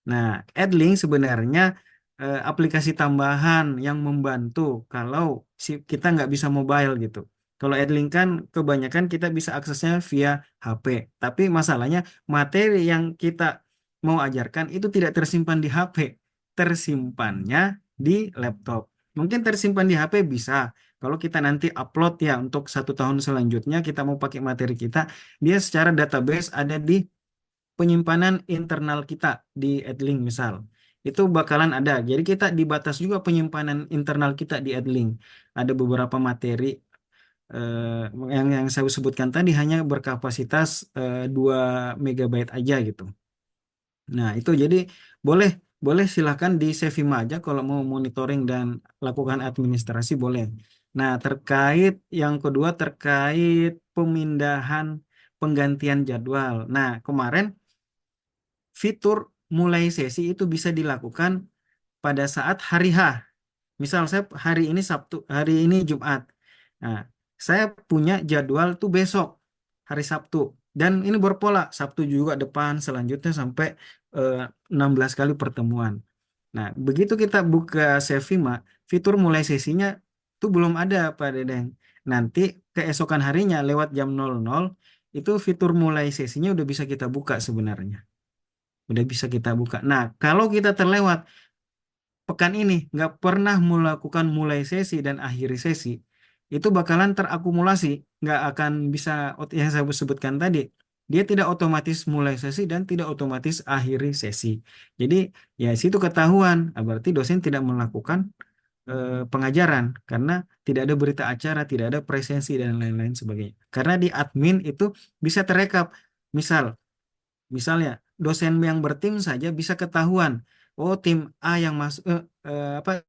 Nah, AdLink sebenarnya aplikasi tambahan yang membantu kalau kita nggak bisa mobile gitu. Kalau AdLink kan kebanyakan kita bisa aksesnya via HP. Tapi masalahnya materi yang kita mau ajarkan itu tidak tersimpan di HP. Tersimpannya di laptop. Mungkin tersimpan di HP bisa. Kalau kita nanti upload ya untuk 1 tahun selanjutnya kita mau pakai materi kita, dia secara database ada di penyimpanan internal kita di Adlink misal. Itu bakalan ada. Jadi kita dibatas juga penyimpanan internal kita di Adlink. Ada beberapa materi yang saya sebutkan tadi hanya berkapasitas 2 megabyte aja gitu. Nah, itu jadi boleh boleh silahkan di Sevima aja kalau mau monitoring dan lakukan administrasi boleh. Nah, terkait yang kedua terkait pemindahan penggantian jadwal. Nah, kemarin fitur mulai sesi itu bisa dilakukan pada saat hari H. Misal saya hari ini Sabtu, hari ini Jumat. Nah, saya punya jadwal tuh besok hari Sabtu. Dan ini berpola, Sabtu juga depan, selanjutnya sampai eh, 16 kali pertemuan. Nah, begitu kita buka Sevima, fitur mulai sesinya tuh belum ada Pak Dedeng. Nanti keesokan harinya lewat jam 00, itu fitur mulai sesinya udah bisa kita buka sebenarnya. Udah bisa kita buka. Nah, kalau kita terlewat pekan ini nggak pernah melakukan mulai sesi dan akhiri sesi, itu bakalan terakumulasi, nggak akan bisa yang saya sebutkan tadi. Dia tidak otomatis mulai sesi dan tidak otomatis akhiri sesi. Jadi ya situ ketahuan, berarti dosen tidak melakukan pengajaran karena tidak ada berita acara, tidak ada presensi dan lain-lain sebagainya. Karena di admin itu bisa terekap. Misal Misalnya, dosen yang bertim saja bisa ketahuan, oh tim A yang masuk, apa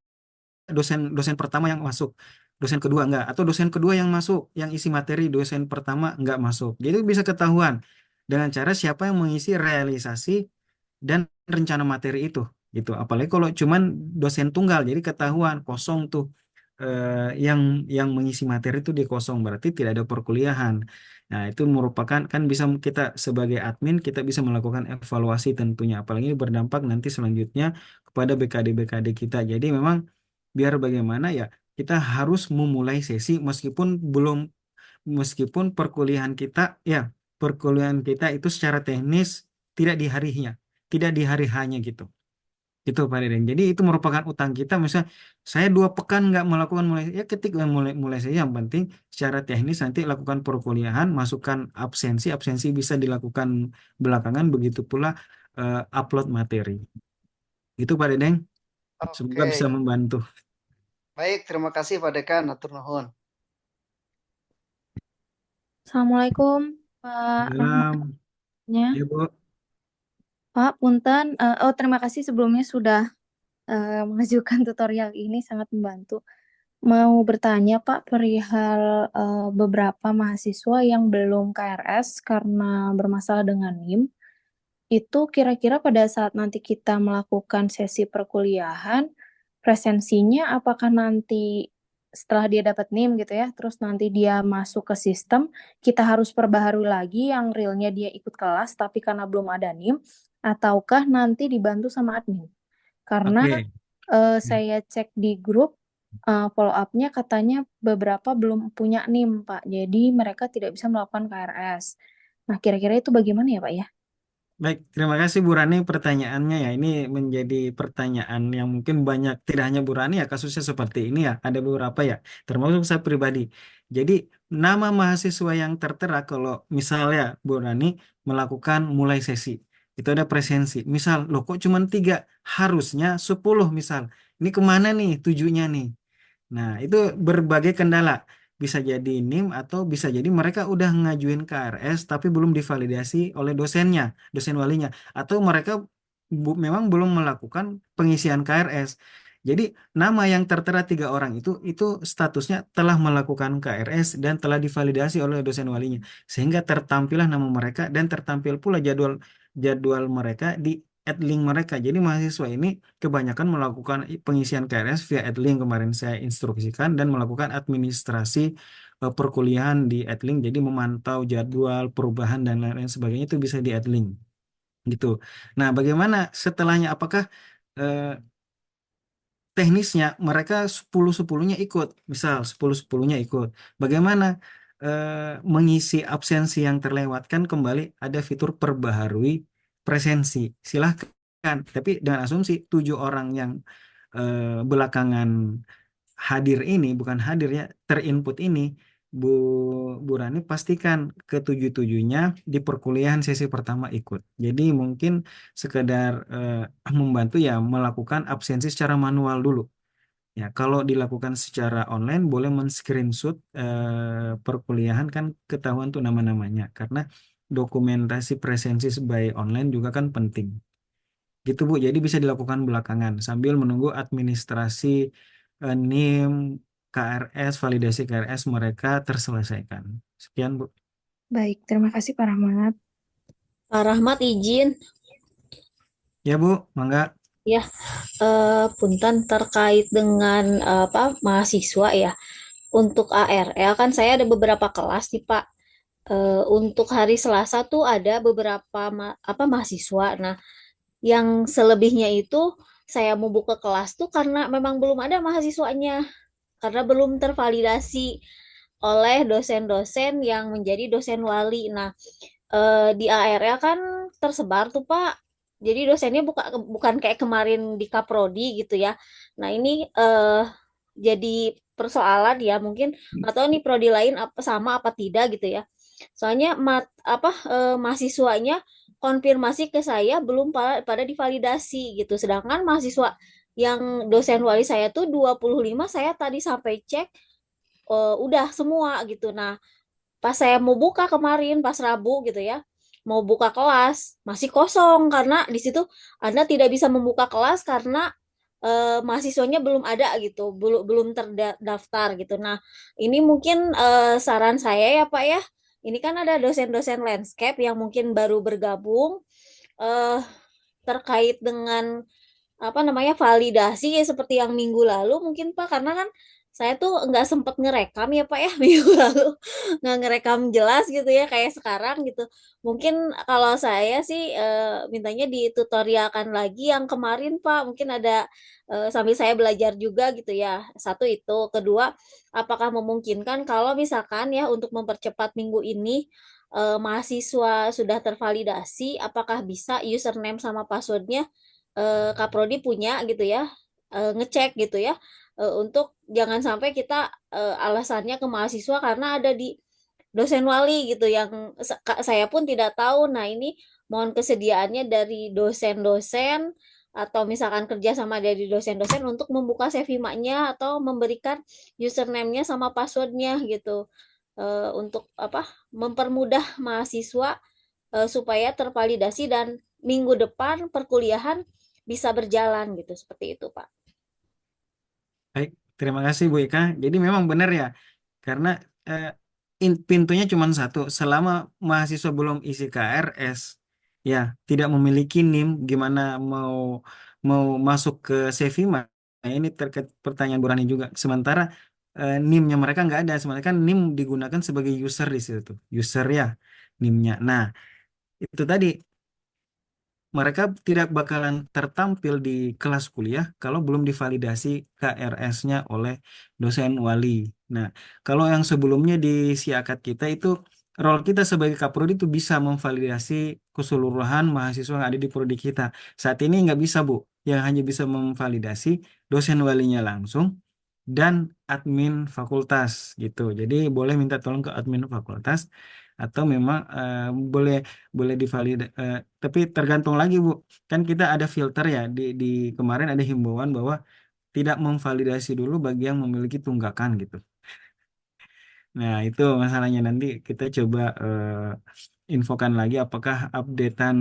dosen dosen pertama yang masuk, dosen kedua enggak, atau dosen kedua yang masuk, yang isi materi dosen pertama enggak masuk. Jadi bisa ketahuan dengan cara siapa yang mengisi realisasi dan rencana materi itu, gitu. Apalagi kalau cuman dosen tunggal, jadi ketahuan kosong tuh yang mengisi materi itu di kosong, berarti tidak ada perkuliahan. Nah, itu merupakan kan bisa kita sebagai admin kita bisa melakukan evaluasi tentunya, apalagi ini berdampak nanti selanjutnya kepada BKD-BKD kita. Jadi memang biar bagaimana ya kita harus memulai sesi meskipun perkuliahan kita itu secara teknis tidak di harinya, tidak di hari hanya gitu. Itu Pak Deden. Jadi itu merupakan utang kita. Misalnya saya 2 pekan nggak melakukan mulai, ya ketik mulai saya. Yang penting secara teknis nanti lakukan perkuliahan, masukkan absensi. Absensi bisa dilakukan belakangan. Begitu pula upload materi. Itu Pak Deden. Semoga Oke, bisa membantu. baik. Terima kasih Pak Dekan. Atur nuhun. Assalamualaikum, Pak Dalam, Rahmatnya. ya Bu. Pak, punten. Terima kasih sebelumnya sudah mengajukan tutorial ini, sangat membantu. Mau bertanya, Pak, perihal beberapa mahasiswa yang belum KRS karena bermasalah dengan NIM. Itu kira-kira pada saat nanti kita melakukan sesi perkuliahan, presensinya apakah nanti setelah dia dapat NIM gitu ya, terus nanti dia masuk ke sistem, kita harus perbaharui lagi yang realnya dia ikut kelas, tapi karena belum ada NIM, ataukah nanti dibantu sama admin? Karena Oke. saya cek di grup, follow up-nya katanya beberapa belum punya NIM, Pak. Jadi mereka tidak bisa melakukan KRS. Nah, kira-kira itu bagaimana ya, Pak ya? Baik, terima kasih Bu Rani pertanyaannya ya. Ini menjadi pertanyaan yang mungkin banyak, tidak hanya Bu Rani ya kasusnya seperti ini ya. Ada beberapa ya, termasuk saya pribadi. Jadi nama mahasiswa yang tertera kalau misalnya Bu Rani melakukan mulai sesi, itu ada presensi. Misal, loh kok cuma 3, harusnya 10 misal. Ini kemana nih tujunya nih? Nah, itu berbagai kendala. Bisa jadi NIM atau bisa jadi mereka udah ngajuin KRS tapi belum divalidasi oleh dosennya, dosen walinya. Atau mereka memang belum melakukan pengisian KRS. Jadi nama yang tertera 3 orang itu statusnya telah melakukan KRS dan telah divalidasi oleh dosen walinya. Sehingga tertampillah nama mereka dan tertampil pula jadwal jadwal mereka di adlink mereka. Jadi mahasiswa ini kebanyakan melakukan pengisian KRS via adlink kemarin saya instruksikan dan melakukan administrasi perkuliahan di adlink. Jadi memantau jadwal, perubahan dan lain-lain sebagainya itu bisa di adlink gitu. Nah, bagaimana setelahnya? Apakah eh, teknisnya mereka 10-10-nya ikut, misal 10-10-nya ikut. Bagaimana mengisi absensi yang terlewatkan kembali ada fitur perbaharui presensi. Silahkan, tapi dengan asumsi 7 orang yang belakangan hadir ini, bukan hadir ya, terinput ini, Bu Bu Rani pastikan ketujuh-tujuhnya di perkuliahan sesi pertama ikut. Jadi mungkin sekedar membantu ya melakukan absensi secara manual dulu. Ya, kalau dilakukan secara online boleh men-screenshot perkuliahan kan ketahuan tuh nama-namanya karena dokumentasi presensi by online juga kan penting. Gitu Bu, jadi bisa dilakukan belakangan sambil menunggu administrasi NIM, KRS, validasi KRS mereka terselesaikan. Sekian Bu. Baik, terima kasih Pak Rahmat. Pak Rahmat izin. Ya Bu, mangga. Ya, punten terkait dengan apa mahasiswa ya. Untuk ARL kan saya ada beberapa kelas nih Pak. Untuk hari Selasa tuh ada beberapa mahasiswa. Nah, yang selebihnya itu saya mau buka kelas tuh karena memang belum ada mahasiswanya, karena belum tervalidasi oleh dosen-dosen yang menjadi dosen wali. Nah, di ARL kan tersebar tuh Pak. Jadi dosennya bukan kayak kemarin di Kaprodi gitu ya. Nah, ini jadi persoalan ya mungkin atau nih prodi lain apa sama apa tidak gitu ya. Soalnya mahasiswanya konfirmasi ke saya belum pada divalidasi gitu. Sedangkan mahasiswa yang dosen wali saya tuh 25 saya tadi sampai cek udah semua gitu. Nah, pas saya mau buka kemarin pas Rabu gitu ya, mau buka kelas masih kosong karena di situ Anda tidak bisa membuka kelas karena mahasiswanya belum ada gitu, belum terdaftar gitu. Nah, ini mungkin saran saya ya Pak ya. Ini kan ada dosen-dosen landscape yang mungkin baru bergabung eh terkait dengan apa namanya validasi ya seperti yang minggu lalu mungkin Pak karena kan saya tuh nggak sempet ngerekam ya Pak ya minggu lalu nggak ngerekam jelas gitu ya kayak sekarang gitu mungkin kalau saya sih mintanya ditutorialkan lagi yang kemarin Pak mungkin ada sambil saya belajar juga gitu ya satu itu kedua apakah memungkinkan kalau misalkan ya untuk mempercepat minggu ini mahasiswa sudah tervalidasi apakah bisa username sama passwordnya Kaprodi punya gitu ya, ngecek gitu ya, untuk jangan sampai kita alasannya ke mahasiswa karena ada di dosen wali gitu yang saya pun tidak tahu. Nah ini mohon kesediaannya dari dosen-dosen atau misalkan kerja sama dari dosen-dosen untuk membuka Sevimanya atau memberikan username-nya sama password-nya gitu untuk apa mempermudah mahasiswa supaya tervalidasi dan minggu depan perkuliahan bisa berjalan gitu seperti itu Pak. Baik, terima kasih Bu Ika. Jadi memang benar ya, karena eh, pintunya cuma satu. Selama mahasiswa belum isi KRS, ya tidak memiliki NIM, gimana mau mau masuk ke Sevima? Nah, ini terkait pertanyaan Bu Rani juga. Sementara NIM-nya mereka nggak ada. Sementara kan NIM digunakan sebagai user di situ, user ya NIM-nya. Nah, itu tadi mereka tidak bakalan tertampil di kelas kuliah kalau belum divalidasi KRS-nya oleh dosen wali. Nah, kalau yang sebelumnya di siakat kita itu role kita sebagai Kaprodi itu bisa memvalidasi keseluruhan mahasiswa yang ada di prodi kita. Saat ini nggak bisa, Bu. Yang hanya bisa memvalidasi dosen walinya langsung dan admin fakultas gitu. Jadi boleh minta tolong ke admin fakultas atau memang boleh boleh divalid tapi tergantung lagi Bu, kan kita ada filter ya di kemarin ada himbauan bahwa tidak memvalidasi dulu bagi yang memiliki tunggakan gitu. Nah itu masalahnya, nanti kita coba infokan lagi apakah updatean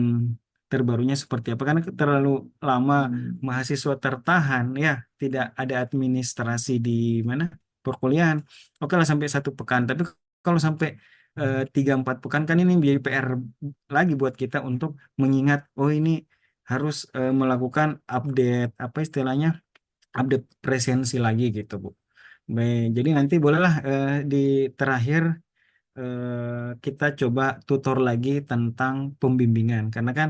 terbarunya seperti apa, karena terlalu lama mahasiswa tertahan ya, tidak ada administrasi di mana perkuliahan. Oke lah sampai 1 pekan, tapi kalau sampai 3-4 pekan kan ini menjadi PR lagi buat kita untuk mengingat, oh ini harus melakukan update apa istilahnya update presensi lagi gitu Bu. Baik, jadi nanti bolehlah di terakhir kita coba tutor lagi tentang pembimbingan karena kan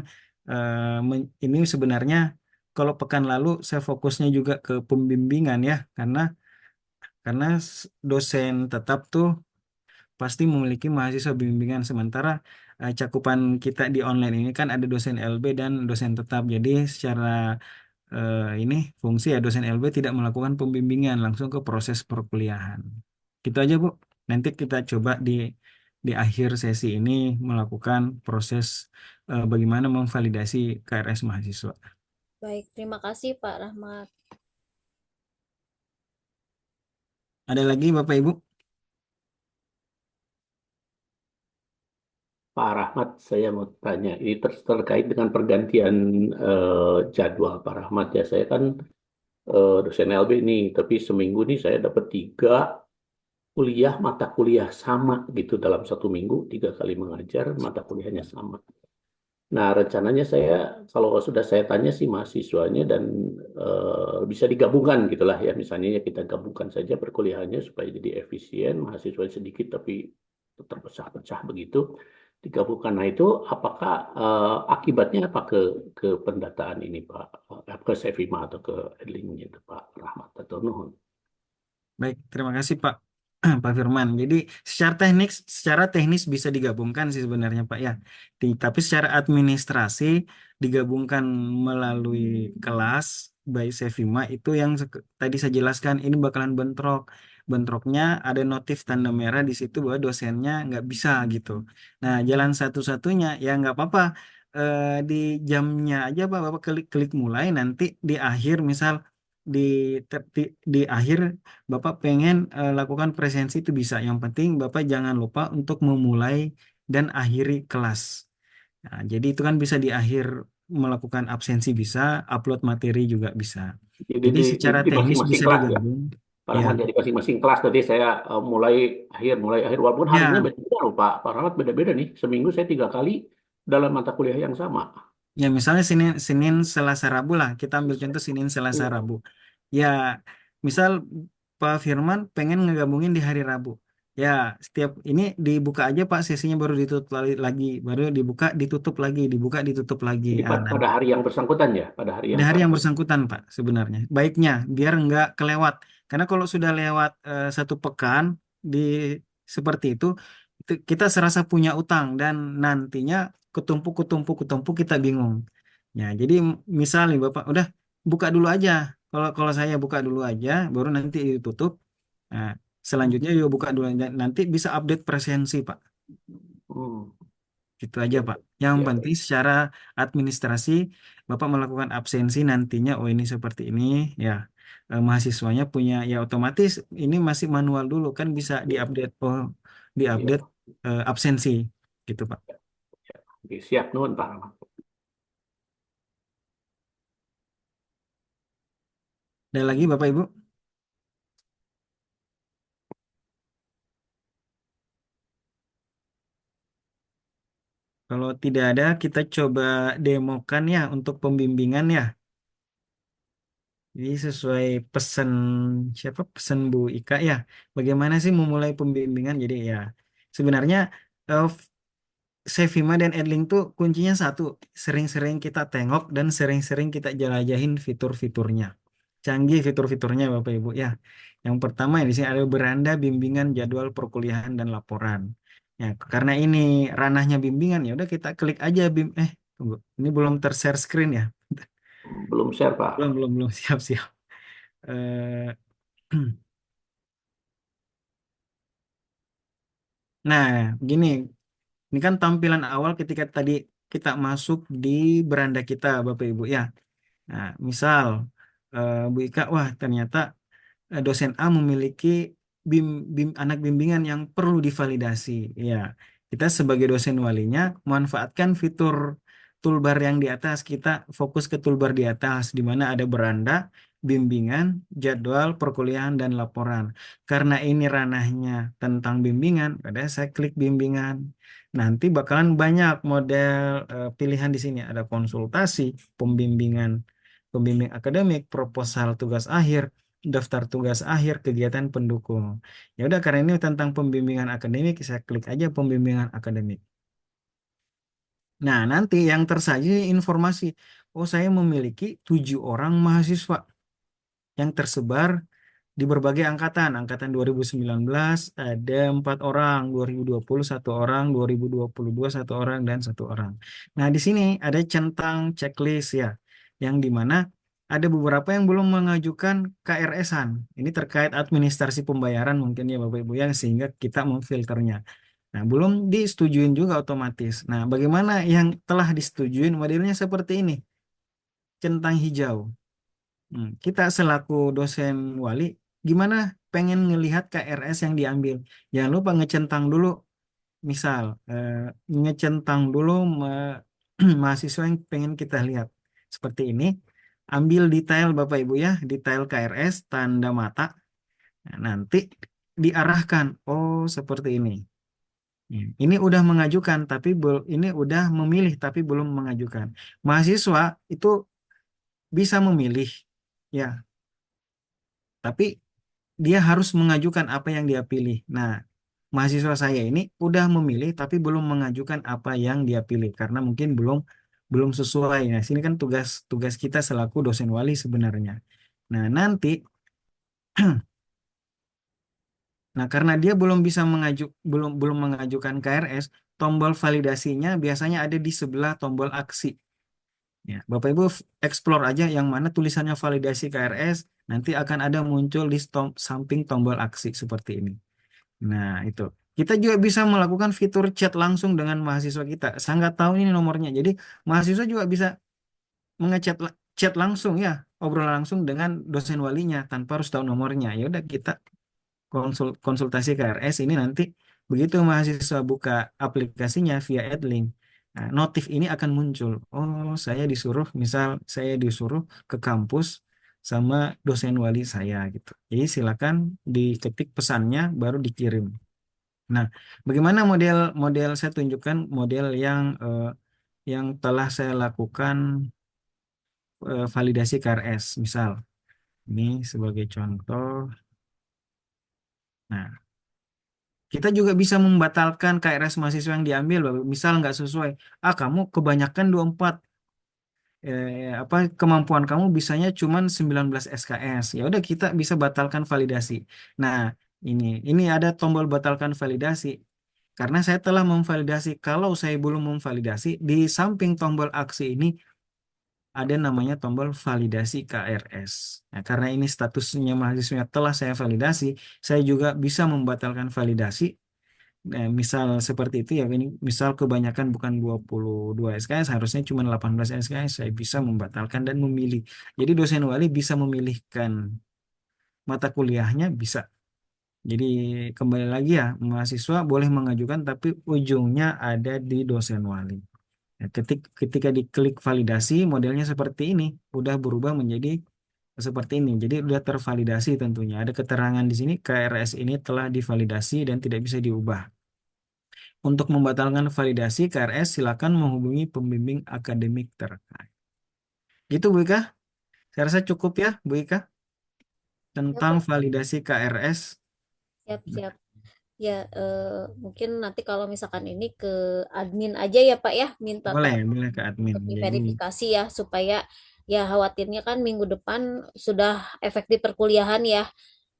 ini sebenarnya kalau pekan lalu saya fokusnya juga ke pembimbingan ya karena dosen tetap tuh pasti memiliki mahasiswa bimbingan sementara cakupan kita di online ini kan ada dosen LB dan dosen tetap jadi secara ini fungsi ya dosen LB tidak melakukan pembimbingan langsung ke proses perkuliahan. Gitu aja Bu. Nanti kita coba di akhir sesi ini melakukan proses bagaimana memvalidasi KRS mahasiswa. Baik, terima kasih Pak Rahmat. Ada lagi Bapak Ibu? Pak Rahmat, saya mau tanya, ini terkait dengan pergantian jadwal Pak Rahmat ya. Saya kan dosen LB nih, tapi seminggu nih saya dapat 3 mata kuliah sama gitu dalam 1 minggu, 3 kali mengajar, mata kuliahnya sama. Nah, rencananya saya, kalau sudah saya tanya sih mahasiswanya dan bisa digabungkan gitulah ya. Misalnya ya kita gabungkan saja perkuliahannya supaya jadi efisien, mahasiswa sedikit tapi terpecah-pecah begitu. Digabungkan. Nah itu apakah akibatnya apa ke pendataan ini Pak? Ke Sevima atau ke Edlingnya itu Pak Rahmat atau Nuhun? Baik, terima kasih Pak Pak Firman. Jadi secara teknis bisa digabungkan sih sebenarnya Pak ya. Tapi secara administrasi digabungkan melalui kelas by Sevima itu yang tadi saya jelaskan ini bakalan bentrok. Bentroknya ada notif tanda merah di situ bahwa dosennya nggak bisa gitu. Nah, jalan satu-satunya ya nggak apa-apa. Di jamnya aja Pak, Bapak klik mulai nanti di akhir misal di di akhir Bapak pengen lakukan presensi itu bisa. Yang penting Bapak jangan lupa untuk memulai dan akhiri kelas. Nah, jadi itu kan bisa di akhir melakukan absensi bisa, upload materi juga bisa. Jadi Jadi secara di teknis masing-masing bisa kelas ya? digabung. Pak Ya, Rahmat, jadi masing-masing kelas tadi saya mulai akhir walaupun harinya ya, beda-beda loh Pak Rahmat, beda-beda nih. Seminggu saya 3 kali dalam mata kuliah yang sama. ya misalnya Senin, Selasa, Rabu lah. Kita ambil contoh Senin, Selasa, Iya. Rabu. Ya, misal Pak Firman pengen ngegabungin di hari Rabu. Ya, setiap ini dibuka aja Pak sesinya baru ditutup lagi, baru dibuka ditutup lagi. Jadi Ah, pada hari yang bersangkutan ya, pada hari ada yang hari yang Sabtu. bersangkutan Pak sebenarnya. Baiknya biar nggak kelewat. Karena kalau sudah lewat 1 pekan di seperti itu kita serasa punya utang dan nantinya ketumpuk kita bingung. Ya, jadi misalnya Bapak udah buka dulu aja. Kalau kalau saya buka dulu aja, baru nanti ditutup. Nah, selanjutnya juga buka dulu aja. Nanti bisa update presensi Pak. Hmm. Gitu aja, Ya, Pak. Yang ya, penting secara administrasi, Bapak melakukan absensi nantinya, oh ini seperti ini, ya mahasiswanya punya, ya otomatis ini masih manual dulu, kan bisa ya, diupdate, oh ya. diupdate absensi, gitu, Pak. Oke, siap nuhun Pak Rahmat. Ada lagi, Bapak Ibu? Kalau tidak ada, kita coba demokan ya untuk pembimbingan ya. Jadi sesuai pesan siapa pesan Bu Ika ya, bagaimana sih memulai pembimbingan? Jadi ya sebenarnya eh, Sevima dan Edling tuh kuncinya satu, sering-sering kita tengok dan sering-sering kita jelajahin fitur-fiturnya. Canggih fitur-fiturnya Bapak Ibu ya. Yang pertama di sini ada beranda bimbingan jadwal perkuliahan dan laporan. Ya, karena ini ranahnya bimbingan ya udah kita klik aja tunggu. Ini belum ter-share screen ya. Belum share Pak. Belum siap-siap. Eh, Nah, gini, ini kan tampilan awal ketika tadi kita masuk di beranda kita, Bapak Ibu ya. Nah, misal Bu Ika, wah ternyata dosen A memiliki bim, anak bimbingan yang perlu divalidasi. Ya, kita sebagai dosen walinya manfaatkan fitur toolbar yang di atas, kita fokus ke toolbar di atas, di mana ada beranda, bimbingan, jadwal, perkuliahan, dan laporan. Karena ini ranahnya tentang bimbingan, pada saya klik bimbingan. Nanti bakalan banyak model pilihan di sini. Ada konsultasi, pembimbingan, pembimbing akademik, proposal tugas akhir, daftar tugas akhir, kegiatan pendukung. Ya udah, karena ini tentang pembimbingan akademik, saya klik aja pembimbingan akademik. Nah, nanti yang tersaji informasi, oh saya memiliki 7 orang mahasiswa yang tersebar di berbagai angkatan. Angkatan 2019 ada 4 orang, 2020 1 orang, 2022 1 orang, dan 1 orang. Nah, di sini ada centang checklist ya, yang dimana ada beberapa yang belum mengajukan KRS-an. Ini terkait administrasi pembayaran mungkin ya Bapak Ibu ya, sehingga kita memfilternya. Nah, belum disetujuin juga otomatis. Nah, bagaimana yang telah disetujuin modelnya seperti ini, centang hijau. Kita selaku dosen wali, gimana pengen ngelihat KRS yang diambil? Jangan lupa ngecentang dulu, misal ngecentang dulu mahasiswa yang pengen kita lihat. Seperti ini, ambil detail Bapak Ibu ya, detail KRS, tanda mata. Nah, nanti diarahkan, oh seperti ini. Ini udah mengajukan, tapi ini udah memilih, tapi belum mengajukan. Mahasiswa itu bisa memilih, ya, tapi dia harus mengajukan apa yang dia pilih. Nah, mahasiswa saya ini udah memilih tapi belum mengajukan apa yang dia pilih karena mungkin belum sesuai. Nah, sini kan tugas tugas kita selaku dosen wali sebenarnya. Nah, nanti nah karena dia belum bisa belum mengajukan KRS, tombol validasinya biasanya ada di sebelah tombol aksi. Ya, Bapak Ibu explore aja yang mana tulisannya validasi KRS, nanti akan ada muncul di samping tombol aksi seperti ini. Nah, itu. Kita juga bisa melakukan fitur chat langsung dengan mahasiswa kita. Saya nggak tahu ini nomornya. Jadi, mahasiswa juga bisa mengechat chat langsung ya, obrol langsung dengan dosen walinya tanpa harus tahu nomornya. Ya udah kita konsultasi KRS ini nanti begitu mahasiswa buka aplikasinya via AdLink. Nah, notif ini akan muncul. Oh, saya disuruh ke kampus sama dosen wali saya gitu. Jadi silakan diketik pesannya baru dikirim. Nah, bagaimana model saya tunjukkan model yang telah saya lakukan validasi KRS. Misal, ini sebagai contoh. Nah, kita juga bisa membatalkan KRS mahasiswa yang diambil, misal nggak sesuai. Kamu kebanyakan 24, apa kemampuan kamu bisanya cuma 19 SKS. Ya udah kita bisa batalkan validasi. Nah, ini ada tombol batalkan validasi. Karena saya telah memvalidasi, kalau saya belum memvalidasi, di samping tombol aksi ini ada namanya tombol validasi KRS. Nah, karena ini statusnya mahasiswa telah saya validasi, saya juga bisa membatalkan validasi. Nah, misal seperti itu ya, ini misal kebanyakan bukan 22 SKS, harusnya cuma 18 SKS, saya bisa membatalkan dan memilih. Jadi dosen wali bisa memilihkan mata kuliahnya, bisa. Jadi kembali lagi ya, mahasiswa boleh mengajukan tapi ujungnya ada di dosen wali. Nah, ketika diklik validasi, modelnya seperti ini, udah berubah menjadi seperti ini. Jadi udah tervalidasi tentunya. Ada keterangan di sini, KRS ini telah divalidasi dan tidak bisa diubah. Untuk membatalkan validasi KRS, silakan menghubungi pembimbing akademik terkait. Gitu Bu Ika, saya rasa cukup ya Bu Ika Ya, tentang Pak. validasi KRS. Siap, siap. Ya, mungkin nanti kalau misalkan ini ke admin aja ya Pak ya, minta Boleh ke admin. untuk Jadi diverifikasi ya, supaya ya khawatirnya kan minggu depan sudah efektif perkuliahan ya.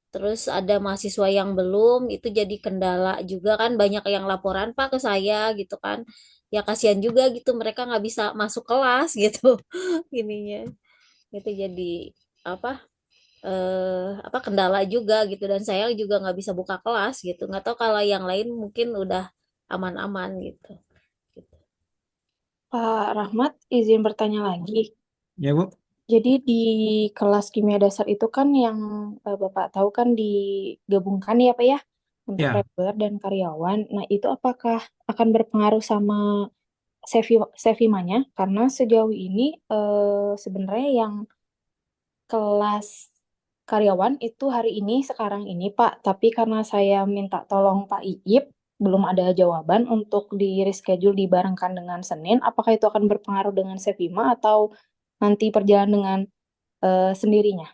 Terus ada mahasiswa yang belum, itu jadi kendala juga kan, banyak yang laporan Pak ke saya gitu kan. Ya kasihan juga gitu, mereka nggak bisa masuk kelas gitu ininya. Itu jadi apa apa kendala juga gitu, dan saya juga nggak bisa buka kelas gitu. Nggak tahu kalau yang lain mungkin udah aman-aman gitu. Gitu. Pak Rahmat, izin bertanya lagi. ya Bu, Jadi di kelas kimia dasar itu kan yang Bapak tahu kan digabungkan ya Pak ya untuk ya reguler dan karyawan. Nah itu apakah akan berpengaruh sama Sevimanya karena sejauh ini sebenarnya yang kelas karyawan itu hari ini sekarang ini Pak, tapi karena saya minta tolong Pak Iip belum ada jawaban untuk di reschedule dibarengkan dengan Senin, apakah itu akan berpengaruh dengan Sevima atau nanti perjalanan dengan sendirinya?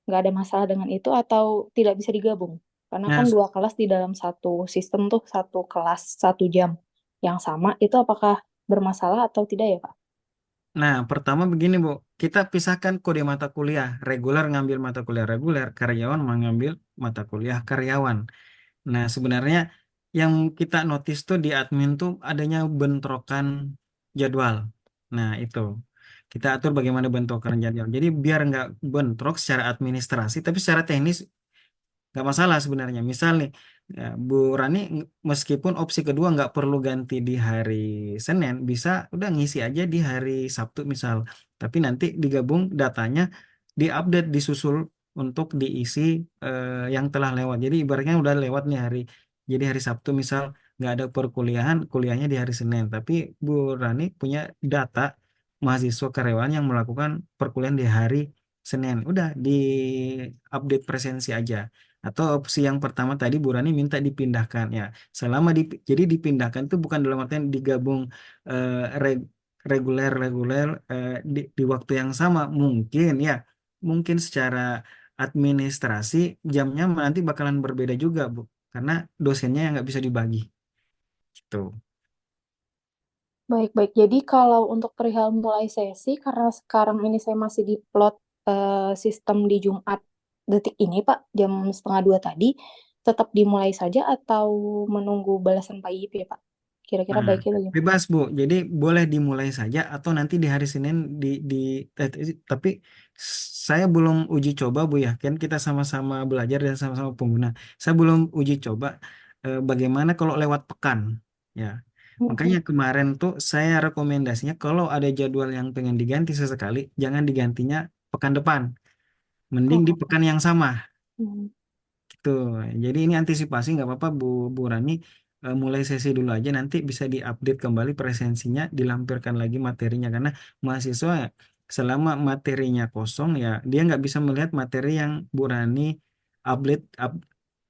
Nggak ada masalah dengan itu atau tidak bisa digabung? Karena Nah, kan dua kelas di dalam satu sistem tuh satu kelas 1 jam yang sama, itu apakah bermasalah atau tidak ya Pak? nah, pertama begini Bu, kita pisahkan kode mata kuliah. Reguler ngambil mata kuliah reguler, karyawan mengambil mata kuliah karyawan. Nah, sebenarnya yang kita notice tuh di admin tuh adanya bentrokan jadwal. Nah, itu. Kita atur bagaimana bentrokan jadwal. Jadi biar nggak bentrok secara administrasi, tapi secara teknis nggak masalah sebenarnya. Misal nih, ya, Bu Rani meskipun opsi kedua nggak perlu ganti di hari Senin, bisa udah ngisi aja di hari Sabtu misal. Tapi nanti digabung datanya, diupdate, disusul untuk diisi yang telah lewat. Jadi ibaratnya udah lewat nih hari. Jadi hari Sabtu misal nggak ada perkuliahan, kuliahnya di hari Senin. Tapi Bu Rani punya data mahasiswa karyawan yang melakukan perkuliahan di hari Senin. Udah di update presensi aja. Atau opsi yang pertama tadi Bu Rani minta dipindahkan ya. Selama jadi dipindahkan itu bukan dalam artian digabung eh, reg- reguler-reguler di waktu yang sama. Mungkin ya, mungkin secara administrasi jamnya nanti bakalan berbeda juga Bu. Karena dosennya yang nggak bisa dibagi gitu. Baik-baik. Jadi kalau untuk perihal mulai sesi, karena sekarang ini saya masih di plot sistem di Jumat detik ini, Pak, jam 1:30 tadi, tetap dimulai saja atau menunggu balasan Pak Ip ya, Pak? Kira-kira Nah, baiknya bagaimana? bebas Bu. Jadi boleh dimulai saja atau nanti di hari Senin tapi saya belum uji coba Bu ya. Kan kita sama-sama belajar dan sama-sama pengguna. Saya belum uji coba bagaimana kalau lewat pekan ya. Makanya Mm-mm. kemarin tuh saya rekomendasinya kalau ada jadwal yang pengen diganti sesekali, jangan digantinya pekan depan. Mending di Oh, pekan yang sama. mm. Gitu. Jadi ini antisipasi nggak apa-apa Bu Rani. Mulai sesi dulu aja nanti bisa diupdate kembali presensinya, dilampirkan lagi materinya karena mahasiswa selama materinya kosong ya dia nggak bisa melihat materi yang Bu Rani upload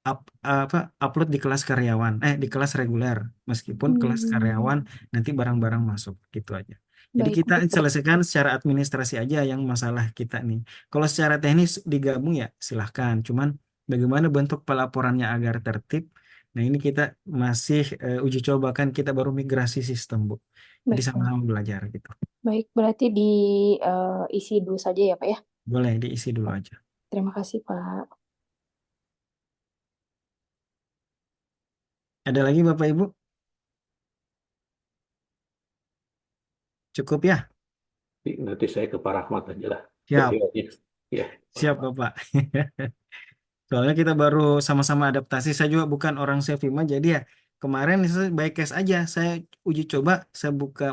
apa upload di kelas karyawan di kelas reguler meskipun kelas karyawan nanti barang-barang masuk gitu aja. Jadi Baik, kita baik, baik. selesaikan secara administrasi aja yang masalah kita nih. Kalau secara teknis digabung ya silahkan. Cuman bagaimana bentuk pelaporannya agar tertib? Nah, ini kita masih uji coba kan kita baru migrasi sistem, Bu. Jadi Baik, baik. sama-sama belajar gitu. Baik, berarti diisi dulu saja ya, Pak ya. Boleh diisi dulu aja. Terima kasih, Pak. Ada lagi Bapak Ibu? Cukup ya? Nanti saya ke Pak Rahmat aja lah. Siap, Kira-kira. Ya, Pak siap Rahmat. Bapak. Soalnya kita baru sama-sama adaptasi. Saya juga bukan orang Sevima, jadi ya kemarin saya by case aja. Saya uji coba, saya buka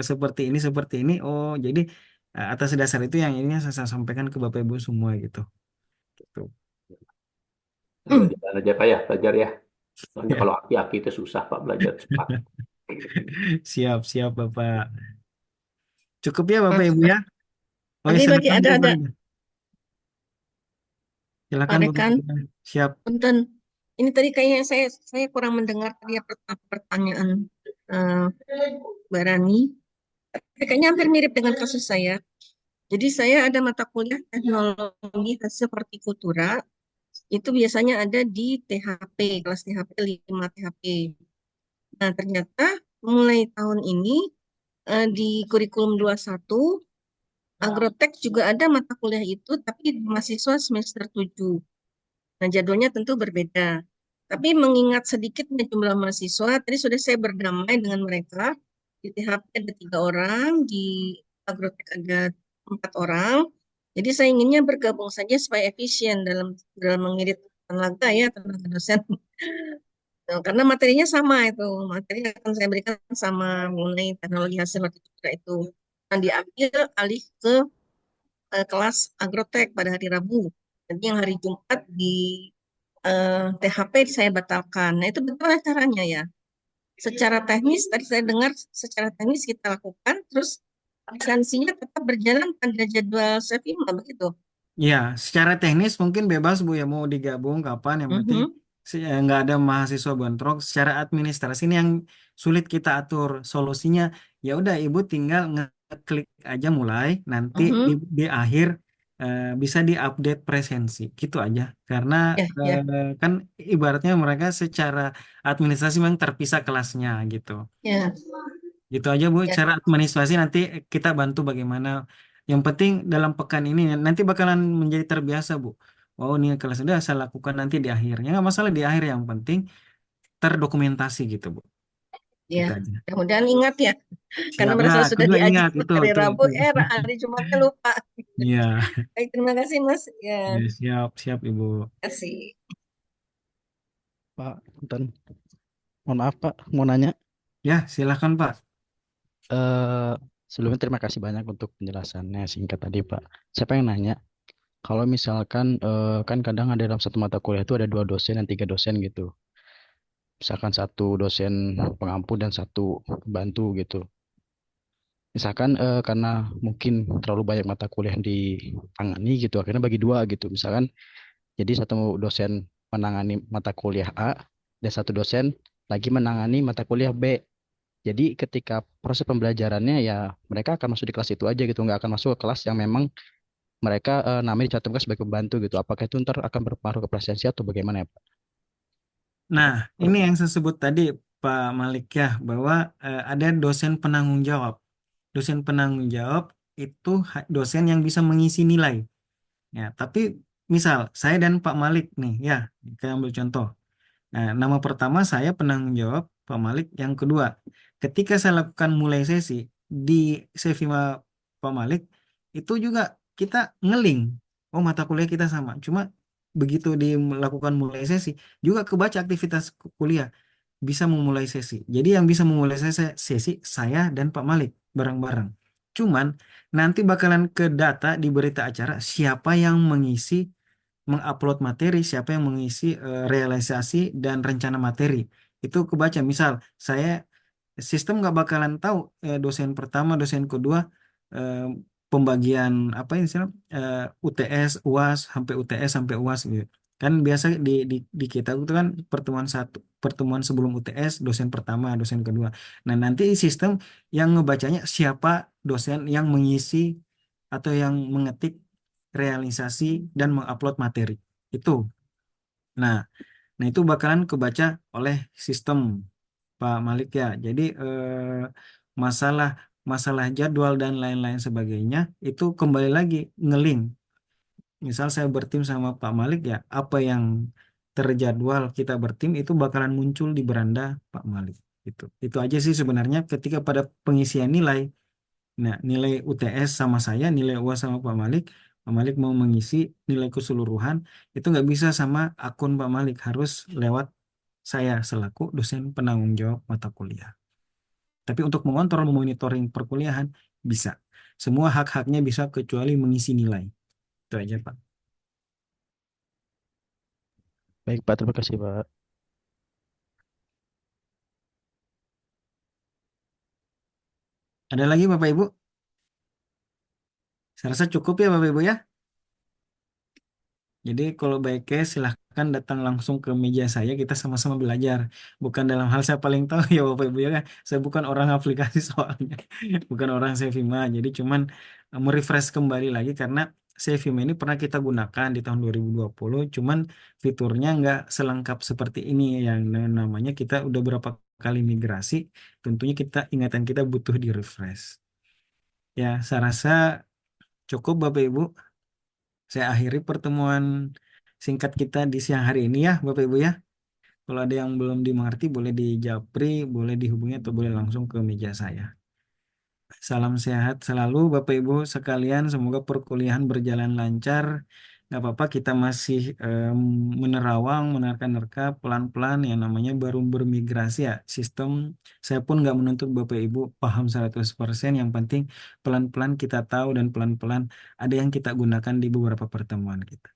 seperti ini. Oh, jadi atas dasar itu yang ini saya sampaikan ke Bapak Ibu semua gitu. Gitu. Jalan aja Pak ya, belajar ya. Soalnya kalau aki-aki itu susah Pak belajar cepat. Siap, siap Bapak. Cukup ya Bapak Mas, Ibu ya. Oh ya tadi bagi silakan Bu ada Farida. Pak Silakan Bu Rekan, Farida. Siap. punten. Ini tadi kayaknya saya kurang mendengar tadi pertanyaan eh Mbak Rani. Kayaknya hampir mirip dengan kasus saya. Jadi saya ada mata kuliah teknologi hasil hortikultura. Itu biasanya ada di THP, kelas THP 5 THP. Nah, ternyata mulai tahun ini di kurikulum 21 Agrotek juga ada mata kuliah itu, tapi mahasiswa semester 7. Nah, jadwalnya tentu berbeda. Tapi mengingat sedikitnya jumlah mahasiswa, tadi sudah saya berdamai dengan mereka. Di THP ada 3 orang, di Agrotek ada 4 orang. Jadi saya inginnya bergabung saja supaya efisien dalam mengirit tenaga ya, tenaga dosen. Nah, karena materinya sama itu, materi yang akan saya berikan sama mengenai teknologi hasil hortikultura itu. Nah, diambil alih ke kelas agrotek pada hari Rabu. Jadi yang hari Jumat di THP saya batalkan. Nah, itu bagaimana caranya ya? secara teknis, tadi saya dengar secara teknis kita lakukan, terus sanksinya tetap berjalan pada jadwal Sevima, begitu. Ya, secara teknis mungkin bebas Bu ya mau digabung kapan, yang penting Mhm, nggak ada mahasiswa bentrok. Secara administrasi ini yang sulit kita atur. Solusinya ya udah Ibu tinggal ngeklik aja mulai, nanti mhm. di akhir bisa diupdate presensi gitu aja. Karena Ya, ya, kan ibaratnya mereka secara administrasi memang terpisah kelasnya gitu. ya, Gitu aja Bu, ya, cara administrasi nanti kita bantu bagaimana. Yang penting dalam pekan ini nanti bakalan menjadi terbiasa Bu. Oh ini kelas sudah saya lakukan nanti di akhirnya. Nggak masalah di akhir, yang penting terdokumentasi gitu Bu. ya. Gitu aja. Mudah-mudahan ingat ya, karena Siap ya, merasa sudah kedua diajar ingat itu hari itu Rabu, itu. hari Jumatnya lupa. Iya, Baik, terima kasih Mas. Ya, ya, siap siap Ibu. terima kasih. Pak, Punten. Mohon maaf Pak, mau nanya. Ya, silakan Pak. eh Sebelumnya terima kasih banyak untuk penjelasannya singkat tadi Pak. Saya pengen nanya, kalau misalkan kan kadang ada dalam satu mata kuliah itu ada 2 dosen dan 3 dosen gitu. Misalkan satu dosen pengampu dan satu bantu gitu. Misalkan karena mungkin terlalu banyak mata kuliah yang ditangani gitu, akhirnya bagi dua gitu. Misalkan jadi satu dosen menangani mata kuliah A dan satu dosen lagi menangani mata kuliah B. Jadi ketika proses pembelajarannya ya mereka akan masuk di kelas itu aja gitu, nggak akan masuk ke kelas yang memang mereka namanya dicantumkan sebagai pembantu gitu. Apakah itu ntar akan berpengaruh ke presensi atau bagaimana ya Pak? Nah, ini yang saya sebut tadi Pak Malik ya, bahwa ada dosen penanggung jawab. Dosen penanggung jawab itu dosen yang bisa mengisi nilai. Ya, tapi misal saya dan Pak Malik nih, ya, kita ambil contoh. Nah, nama pertama saya penanggung jawab, Pak Malik yang kedua. Ketika saya lakukan mulai sesi di Sevima Pak Malik, itu juga kita ngeling. Oh, mata kuliah kita sama. Cuma begitu dilakukan mulai sesi, juga kebaca aktivitas kuliah bisa memulai sesi. Jadi yang bisa memulai sesi saya dan Pak Malik bareng-bareng. Cuman nanti bakalan ke data di berita acara siapa yang mengupload materi, siapa yang mengisi realisasi dan rencana materi. Itu kebaca. Misal saya sistem nggak bakalan tahu dosen pertama, dosen kedua, eh, pembagian apa ini sih, UTS, UAS sampai UTS sampai UAS gitu. Kan biasa di kita itu kan pertemuan satu, pertemuan sebelum UTS dosen pertama, dosen kedua. Nah, nanti sistem yang ngebacanya siapa dosen yang mengisi atau yang mengetik realisasi dan mengupload materi. Itu. Nah, nah itu bakalan kebaca oleh sistem Pak Malik ya. Jadi masalah masalah jadwal dan lain-lain sebagainya itu kembali lagi ngelink. Misal saya bertim sama Pak Malik ya, apa yang terjadwal kita bertim itu bakalan muncul di beranda Pak Malik. Itu aja sih sebenarnya ketika pada pengisian nilai. Nah, nilai UTS sama saya, nilai UAS sama Pak Malik. Pak Malik mau mengisi nilai keseluruhan, itu nggak bisa sama akun Pak Malik, harus lewat saya selaku dosen penanggung jawab mata kuliah. Tapi untuk mengontrol, memonitoring perkuliahan, bisa. Semua hak-haknya bisa kecuali mengisi nilai. Itu aja, Pak. Baik Pak, terima kasih Pak. Ada lagi Bapak Ibu? Saya rasa cukup ya Bapak Ibu ya. Jadi kalau baik case silahkan datang langsung ke meja saya, kita sama-sama belajar. Bukan dalam hal saya paling tahu ya Bapak Ibu ya. Saya bukan orang aplikasi soalnya. Bukan orang Sevima. Jadi cuman merefresh kembali lagi karena Sevima ini pernah kita gunakan di tahun 2020. Cuman fiturnya nggak selengkap seperti ini. Yang namanya kita udah berapa kali migrasi. Tentunya ingatan kita butuh di refresh. Ya, saya rasa cukup Bapak Ibu. Saya akhiri pertemuan singkat kita di siang hari ini ya, Bapak Ibu ya. Kalau ada yang belum dimengerti, boleh dijapri, boleh dihubungi, atau boleh langsung ke meja saya. Salam sehat selalu, Bapak Ibu sekalian. Semoga perkuliahan berjalan lancar. Nggak apa-apa, kita masih menerawang, menerka-nerka, pelan-pelan. Yang namanya baru bermigrasi ya. Sistem, saya pun nggak menuntut Bapak Ibu paham 100%. Yang penting pelan-pelan kita tahu dan pelan-pelan ada yang kita gunakan di beberapa pertemuan kita.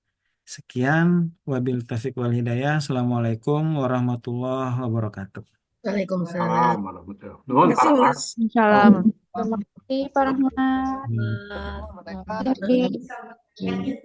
Sekian, wabil taufiq wal hidayah. Assalamualaikum warahmatullahi wabarakatuh. Waalaikumsalam. Salam warahmatullahi wabarakatuh. Nuhun, Terima kasih, Pak Rahmat. Mas. Salam. Terima kasih Pak Rahmat. Hmm. Merdeka. Adik-adik.